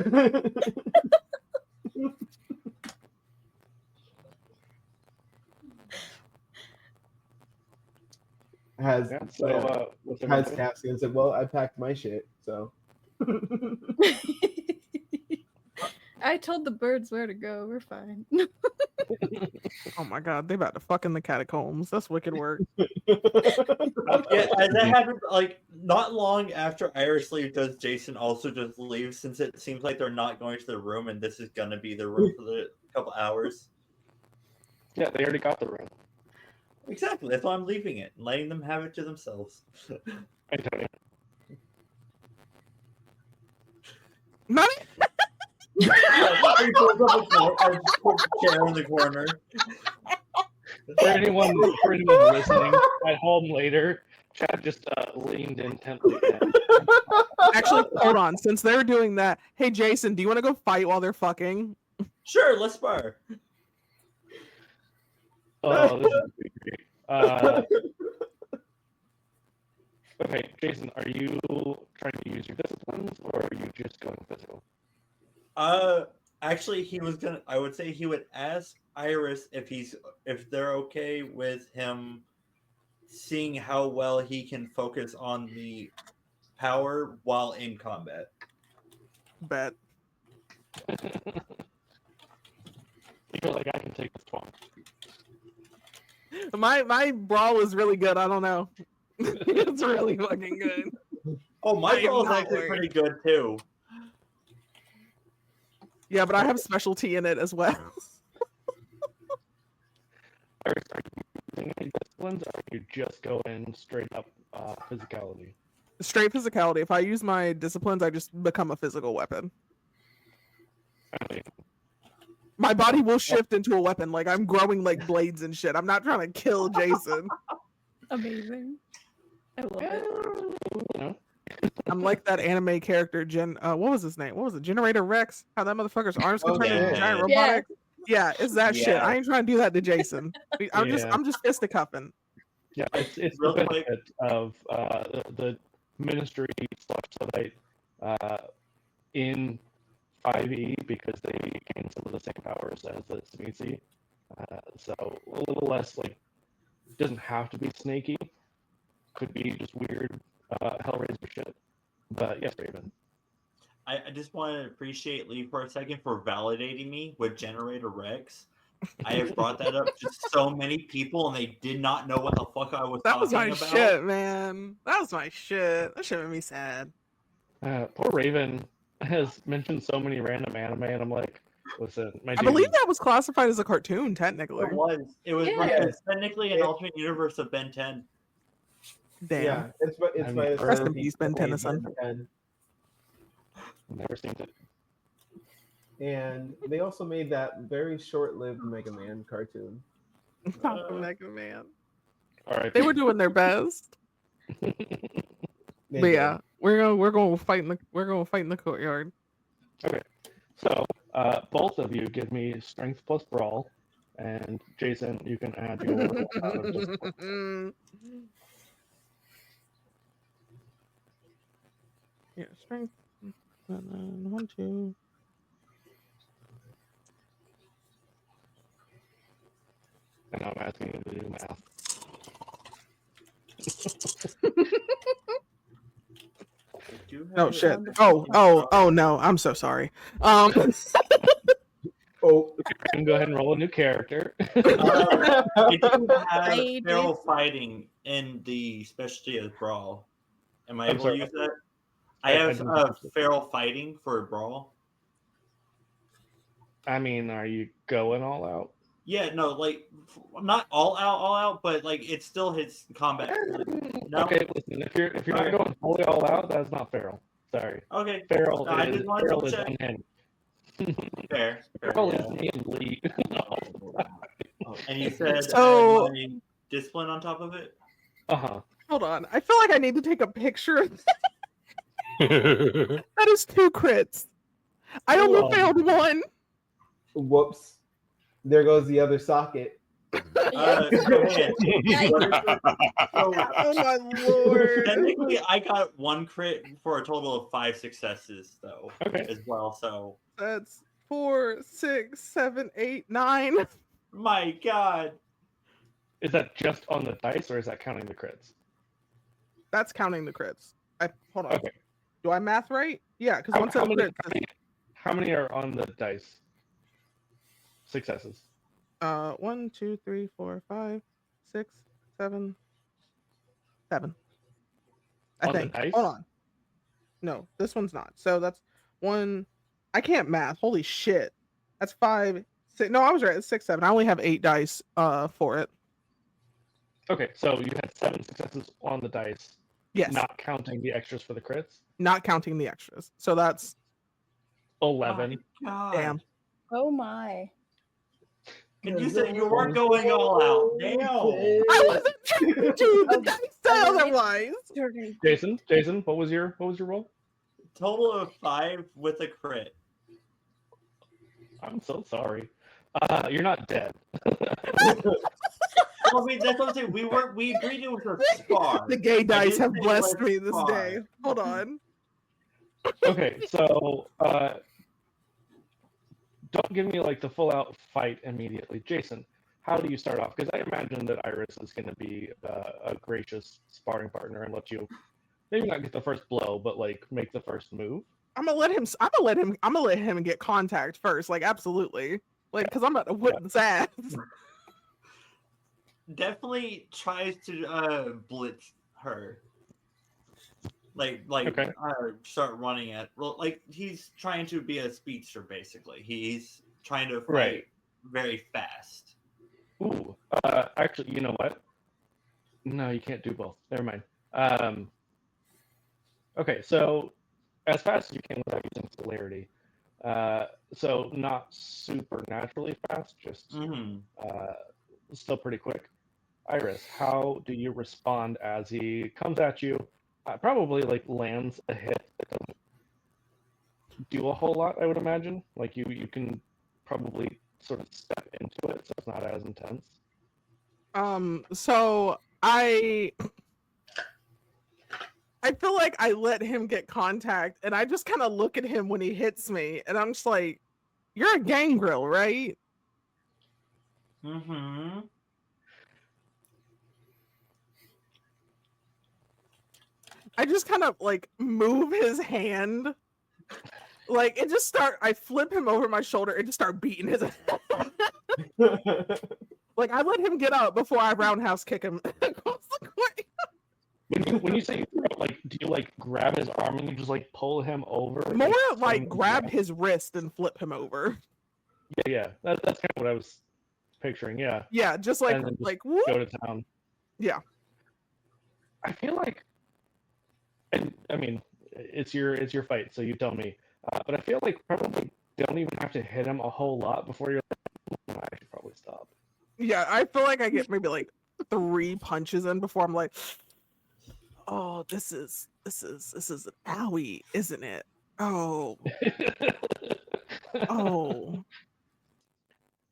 has Yeah, so, what's has everything? Cassian said, "Well, I packed my shit, so." I told the birds where to go. We're fine. Oh my god, they about to fuck in the catacombs. That's wicked work. Yeah, and that happened like not long after Iris leaves. Does Jason also just leave since it seems like they're not going to the room, and this is gonna be the room for the couple hours? Yeah, they already got the room. Exactly. That's why I'm leaving it and letting them have it to themselves. I tell you. Not He pulls up a chair in the corner. For anyone listening at home later, Chad just leaned intently in. actually, hold on. Since they're doing that, hey Jason, do you want to go fight while they're fucking? Sure, let's spar. Oh, this is great. Okay, Jason, are you trying to use your disciplines, or are you just going physical? Actually, he was gonna. I would say he would ask Iris if they're okay with him seeing how well he can focus on the power while in combat. Bet. You're like, I can take this one. My brawl is really good. I don't know. It's really fucking good. Oh, I my am ball is not actually worried. pretty good too. Yeah, but I have specialty in it as well. Are you using any disciplines, or are you just going straight up physicality? Straight physicality. If I use my disciplines, I just become a physical weapon. I mean, My body will shift into a weapon. Like I'm growing like blades and shit. I'm not trying to kill Jason. Amazing. I love it. you know, I'm like that anime character, what was his name? What was it? Generator Rex? How that motherfucker's arms can Oh, turn into yeah. giant Yeah. robotics? Yeah, it's that shit. Yeah. I ain't trying to do that to Jason. I'm Yeah. just fisticuffing. yeah, it's the Real quick. benefit of the ministry /Luddite in 5e because they gain some of the same powers as the Smeezy. So a little less like, doesn't have to be snaky. Could be just weird Hellraiser shit. But yes, Raven. I just want to appreciate Lee for a second for validating me with Generator Rex. I have brought that up to so many people, and they did not know what the fuck I was That was talking my about. shit, man. That was my shit. That shit made me sad. Poor Raven has mentioned so many random anime, and I'm like, listen, my I dude, believe that was classified as a cartoon, technically. It was. It was Yeah. technically an alternate universe of Ben 10. Damn. Yeah, it's by I mean, the rest same in peace, people Ben that made Tennyson. Ben 10. I've never seen it. And they also made that very short-lived Mega Man cartoon. Not the Mega Man. All right. They were doing their best. They But did. yeah, we're going to fight in the courtyard. So, both of you give me strength plus brawl, and Jason, you can add your discipline. Yeah, strength. And then 1, 2. I know I'm asking you to do math. Oh shit. Sound Oh no. I'm so sorry. Oh, I can go ahead and roll a new character. I do have I feral fighting in the specialty of brawl. Am I I'm able sorry. to use that? I I have didn't understand. feral fighting for brawl. I mean, are you going all out? Yeah, no, like not all out, but like it still hits combat. No? Okay, listen. If you're Okay. not going fully all out, that's not feral. Sorry, Okay. feral I is just wanted to check. unhinged. Fair. Feral Yeah. is me and Lee. And you said So- my discipline on top of it? Hold on. I feel like I need to take a picture. That's That is 2 crits. I only Oh. failed 1. whoops. There goes the other socket. So, man, what is it? So, Oh my lord. technically, I got 1 crit for a total of 5 successes, though, Okay. as well. So, That's 4, 6, 7, 8, 9. my God. Is that just on the dice, or is that counting the crits? That's counting the crits. Hold on. Okay. Do I math right? Yeah, because How, one set how of many? crits. How many are on the dice? Successes. 1, 2, 3, 4, 5, 6, 7, 7. I On the think. dice? Hold on. No, this one's not. So that's 1. I can't math. Holy shit. That's 5, 6. No, I was right. It's 6, 7. I only have 8 dice for it. Okay, so you had 7 successes on the dice, Yes. not counting the extras for the crits. Not counting the extras. So that's 11. My God. damn. Oh my. And you said you weren't going all out. Damn. I wasn't trying to. The dice say otherwise. Jason, what was your roll? Total of 5 with a crit. I'm so sorry. You're not dead. Well, I mean, that's what I'm saying. We agreed it was a spar. The gay dice didn't have say blessed let's me this spar. day. Hold on. Okay, so don't give me like the full out fight immediately. Jason, how do you start off? Because I imagine that Iris is going to be a gracious sparring partner and let you maybe not get the first blow, but like make the first move. I'm gonna let him get contact first. Like absolutely. Like because I'm about to whip his ass. Definitely tries to blitz her. Like Okay. start running at. Well, like he's trying to be a speedster. Basically, he's trying to fight Right. very fast. Ooh, actually, you know what? No, you can't do both. Never mind. Okay, so as fast as you can without using celerity. So not supernaturally fast, just Mm-hmm. still pretty quick. Iris, how do you respond as he comes at you? Probably like lands a hit that doesn't do a whole lot, I would imagine. Like you can probably sort of step into it, so it's not as intense. So I feel like I let him get contact and I just kind of look at him when he hits me and I'm just like, you're a gangrel, right? Mm-hmm. I just kind of like move his hand. Like it just I flip him over my shoulder and just start beating his like I let him get up before I roundhouse kick him across the court. When you say like, do you like grab his arm and you just like pull him over? More send like him grab back? his wrist and flip him over. Yeah. That's kind of what I was picturing. Yeah, Yeah, just like And then just whoop. go to town. Yeah. I feel like, and I mean, it's your fight, so you tell me. But I feel like probably don't even have to hit him a whole lot before you're like, I should probably stop. Yeah, I feel like I get maybe like 3 punches in before I'm like, oh, this is an owie, isn't it? Oh,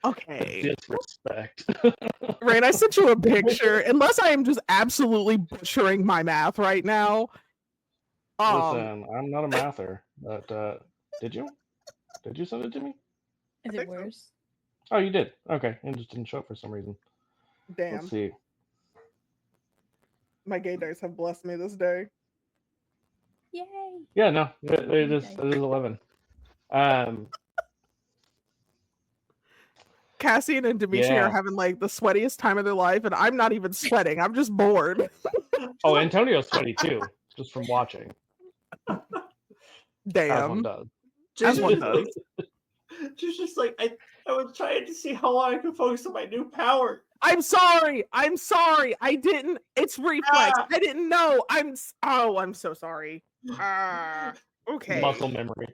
okay. Disrespect. Rain, I sent you a picture. Unless I am just absolutely butchering my math right now. Listen, I'm not a mather, but did you? Did you send it to me? Is think it so. worse? Oh, you did. Okay, it just didn't show up for some reason. Damn. Let's see. My gay dice have blessed me this day. Yay! Yeah, no, it is 11. Cassian and Dimitri are Yeah. having like the sweatiest time of their life, and I'm not even sweating. I'm just bored. Oh, Antonio's sweaty too, just from watching. As one Damn. does. As one Just like, does. just like I was trying to see how long I could focus on my new power. I'm sorry. I didn't. It's reflex. I didn't know. I'm so sorry. Okay. Muscle memory.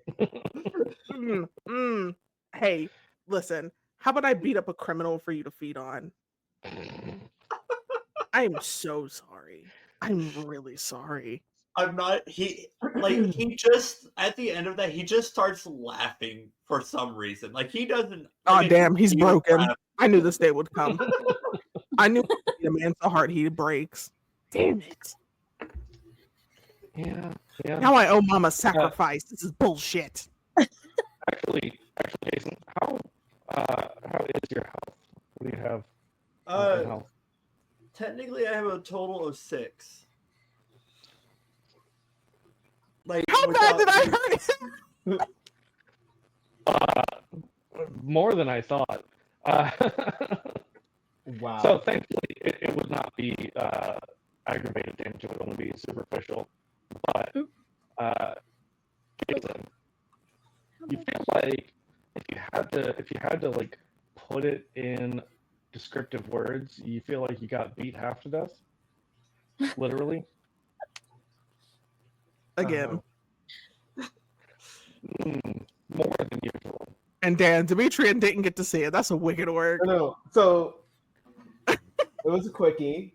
Hey, listen. How about I beat up a criminal for you to feed on? I'm so sorry. I'm really sorry. I'm not. He just at the end of that he just starts laughing for some reason. Like he doesn't. Oh Like, damn, he's he broken. laugh. I knew this day would come. I knew a man so hard he breaks. Damn it. Yeah. Now I owe mama sacrifice. This is bullshit. Actually, Jason, how is your health? What do you have? in health? Technically, I have a total of 6. Like How bad did I hurt him? More than I thought. Wow. So thankfully, it would not be aggravated damage. It would only be superficial. But Jason, you feel like if you had to like put it in descriptive words, you feel like you got beat half to death, literally. Again. More than usual. And Dan, Dimitri didn't get to see it. That's a wicked work. No, so it was a quickie.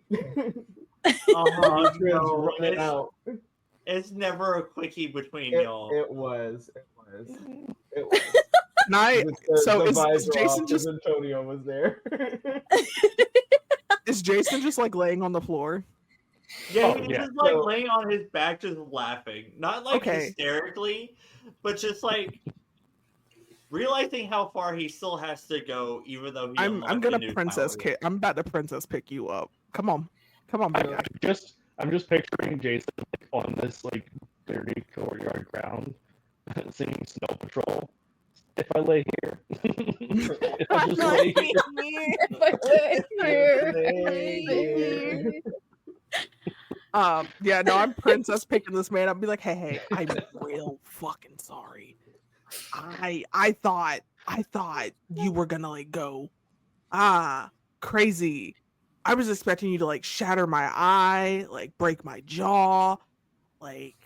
no, running out. It's never a quickie between y'all. It was. Night. So the is vibes were Jason off just 'cause Antonio was there? is Jason just like laying on the floor? Yeah, he's just like So- laying on his back, just laughing. Not like Okay. hysterically, but just like realizing how far he still has to go, even though he I'm unlocked gonna a new princess power. kick. I'm about to princess pick you up. Come on, big guy. I'm just picturing Jason like, on this like dirty courtyard ground singing Snow Patrol. If I lay here, if I just lay here. Yeah, no, I'm princess picking this man up. Be like, hey, I'm real fucking sorry. I thought you were gonna like go crazy. I was expecting you to like shatter my eye, like break my jaw, like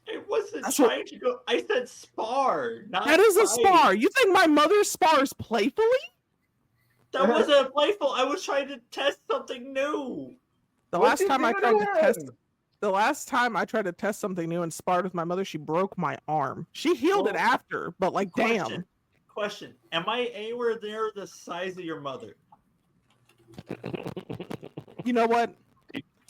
It wasn't That's trying to go. I said spar, not that is a fight. spar. You think my mother spars playfully? That wasn't playful. I was trying to test something new. The What'd last you time I do tried to to test him? the last time I tried to test something new and sparred with my mother, she broke my arm. She healed it Well, after, but like damn. Question. Am I anywhere near the size of your mother? You know what?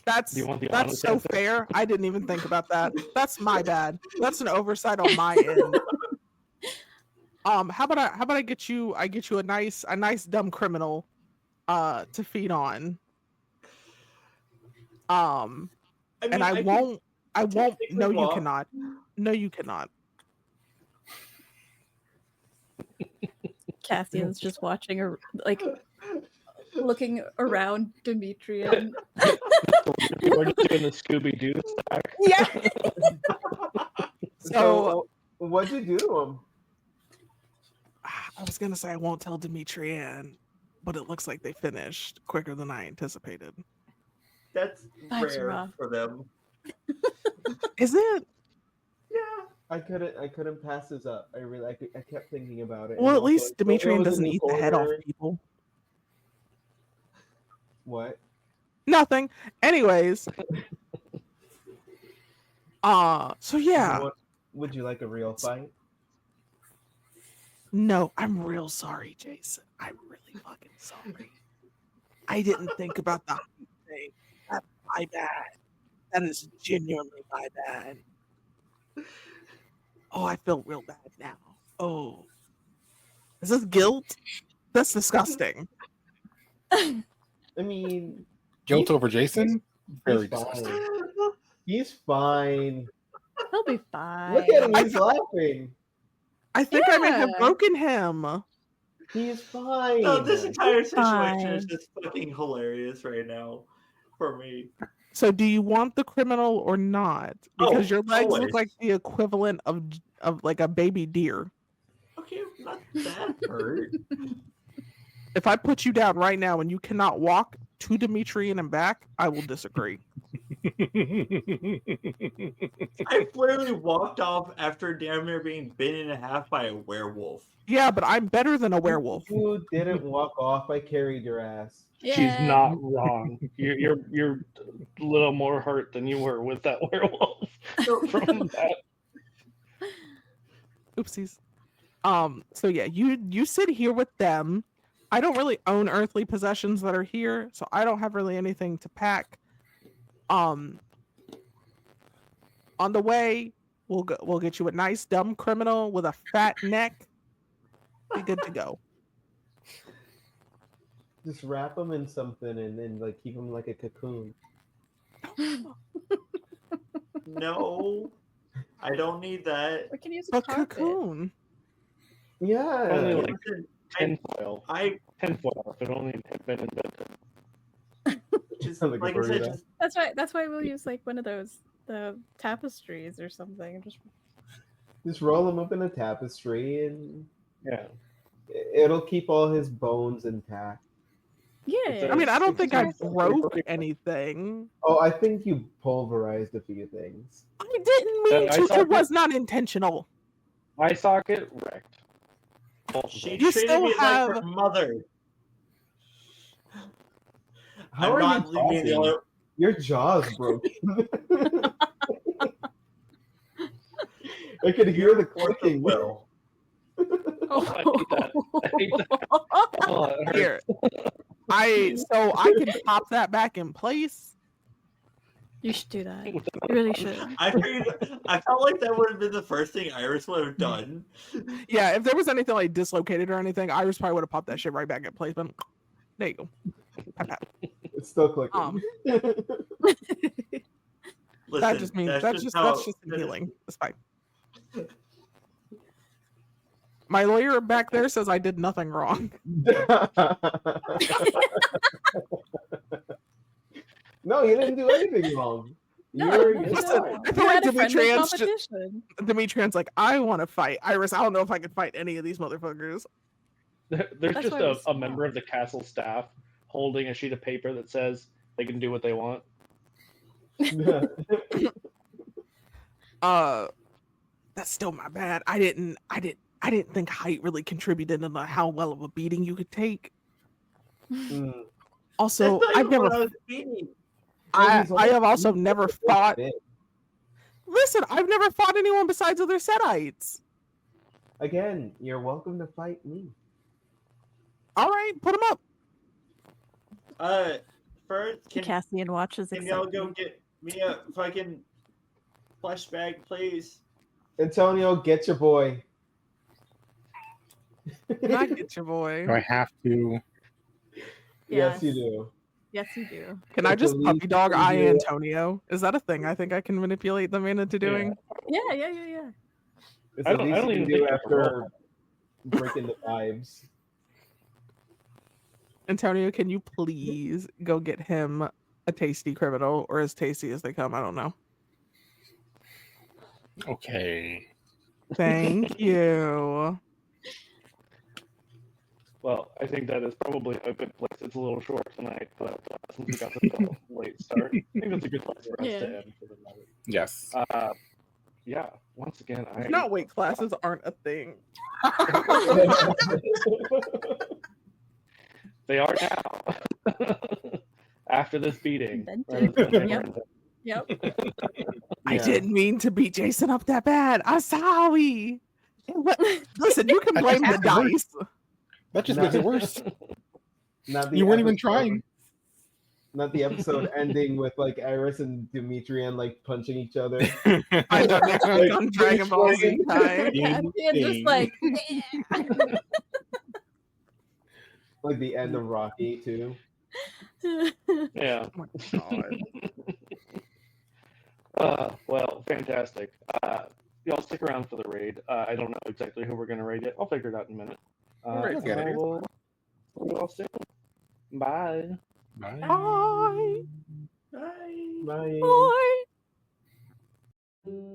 That's Do you want the that's honest so answer? fair. I didn't even think about that. That's my bad. That's an oversight on my end. How about I get you a nice dumb criminal to feed on. I mean, And I won't technically no you walk. cannot. No you cannot. Cassian's just watching her, like looking around Demetrian. We're just doing the Scooby Doo stack. Yeah. So what'd you do to him? I was gonna say I won't tell Demetrian, but it looks like they finished quicker than I anticipated. That's That's rare rough. for them. Is it? Yeah. I couldn't pass this up. I kept thinking about it. Well, and at also, least Demetrian Antonio was in doesn't the eat the head off corner. people. What? Nothing. Anyways. So yeah. Would you like a real fight? No, I'm real sorry, Jason. I'm really fucking sorry. I didn't think about the thing. That's my bad. That is genuinely my bad. Oh, I feel real bad now. Oh. Is this guilt? That's disgusting. I mean, Guilt over Jason? Very he's disgusting. fine. He's fine. He'll be fine. Look at him. He's laughing. I think I may have Yeah. broken him. He's fine. No, this entire situation is Fine. just fucking hilarious right now for me. So do you want the criminal or not? Because Oh, your legs always. look like the equivalent of like a baby deer. Okay, not that hurt. If I put you down right now and you cannot walk to Demetrian and back, I will disagree. I literally walked off after damn near being bitten in half by a werewolf. Yeah, but I'm better than a werewolf. You didn't walk off. I carried your ass. She's Yeah. not wrong. You're a little more hurt than you were with that werewolf from that. Oopsies. So yeah, you sit here with them. I don't really own earthly possessions that are here, so I don't have really anything to pack. On the way, we'll get you a nice dumb criminal with a fat neck. Be good to go. Just wrap him in something and then like keep him like a cocoon. No, I don't need that. We can use a A carpet. cocoon. Yeah. Only like Listen, tinfoil. I Tinfoil, if it only had been invented. just Sounds like a like I said, burrito. just That's why we'll use like one of those the tapestries or something. And Just roll him up in a tapestry and Yeah. it'll keep all his bones intact. yeah. I mean, I don't think I It's- broke anything. Oh, I think you pulverized a few things. I didn't mean I to. saw It was not intentional. Eye socket wrecked. she You treated still me have- like her mother. How I'm are not you leaving the talking? other. Your jaw's broken. I could hear the clicking. Well, I hate that. I hate that. Oh, it hurts. Here, so I can pop that back in place. You should do that. You really should. I felt like that would have been the first thing Iris would have done. Yeah, if there was anything like dislocated or anything, Iris probably would have popped that shit right back in place. But there you go. Pat, pat. It's still clicking. Listen, That just means that's just healing. It's fine. My lawyer back there says I did nothing wrong. No, you didn't do anything wrong. No, You're Listen, fine. I feel You like had a friendly Demetrian's just, competition. Demetrian's like, I want to fight. Iris, I don't know if I could fight any of these motherfuckers. There's That's just why we a swap. member of the castle staff holding a sheet of paper that says they can do what they want. That's still my bad. I didn't think height really contributed into how well of a beating you could take. Mm. Also, That's not I've even what never I was beating. I He's have also he's never just fought. big. Listen, I've never fought anyone besides other Setites. Again, you're welcome to fight me. All right, put them up. First, Cassian watches can y'all go excitement. get me a fucking flashback, please? Antonio, get your boy. Can I get your boy? Do I have to? Yes, you do. Yes, you do. Can I It's just a puppy lead dog for eye you. Antonio? Is that a thing I think I can manipulate the man into doing? Yeah. It's I the don't- I least don't you can even do think you after roll. breaking the vibes. Antonio, can you please go get him a tasty criminal or as tasty as they come? I don't know. Okay. Thank you. Well, I think that is probably a good place. It's a little short tonight, but since we got the late start, I think that's a good place for us Yeah. to end for the night. Yes. Yeah, once again, Not weight classes aren't a thing. they are now. After this beating. Invented. Right, they Yep. were invented. Yep. I Yeah. didn't mean to beat Jason up that bad. I'm sorry. Listen, you can I blame just the have to dice. That just No. makes it worse. Not the You weren't even episode- trying. Not the episode ending with like Iris and Demetrian like punching each other. I know next week on Dragon Ball Z time. Cassian just Ding. like Like the end of Rocky too. Yeah. Oh my god. Well, fantastic. Y'all stick around for the raid. I don't know exactly who we're going to raid yet. I'll figure it out in a minute. Alright, get it. We'll see you all soon. Bye. Bye. Bye. Bye. Bye. Bye.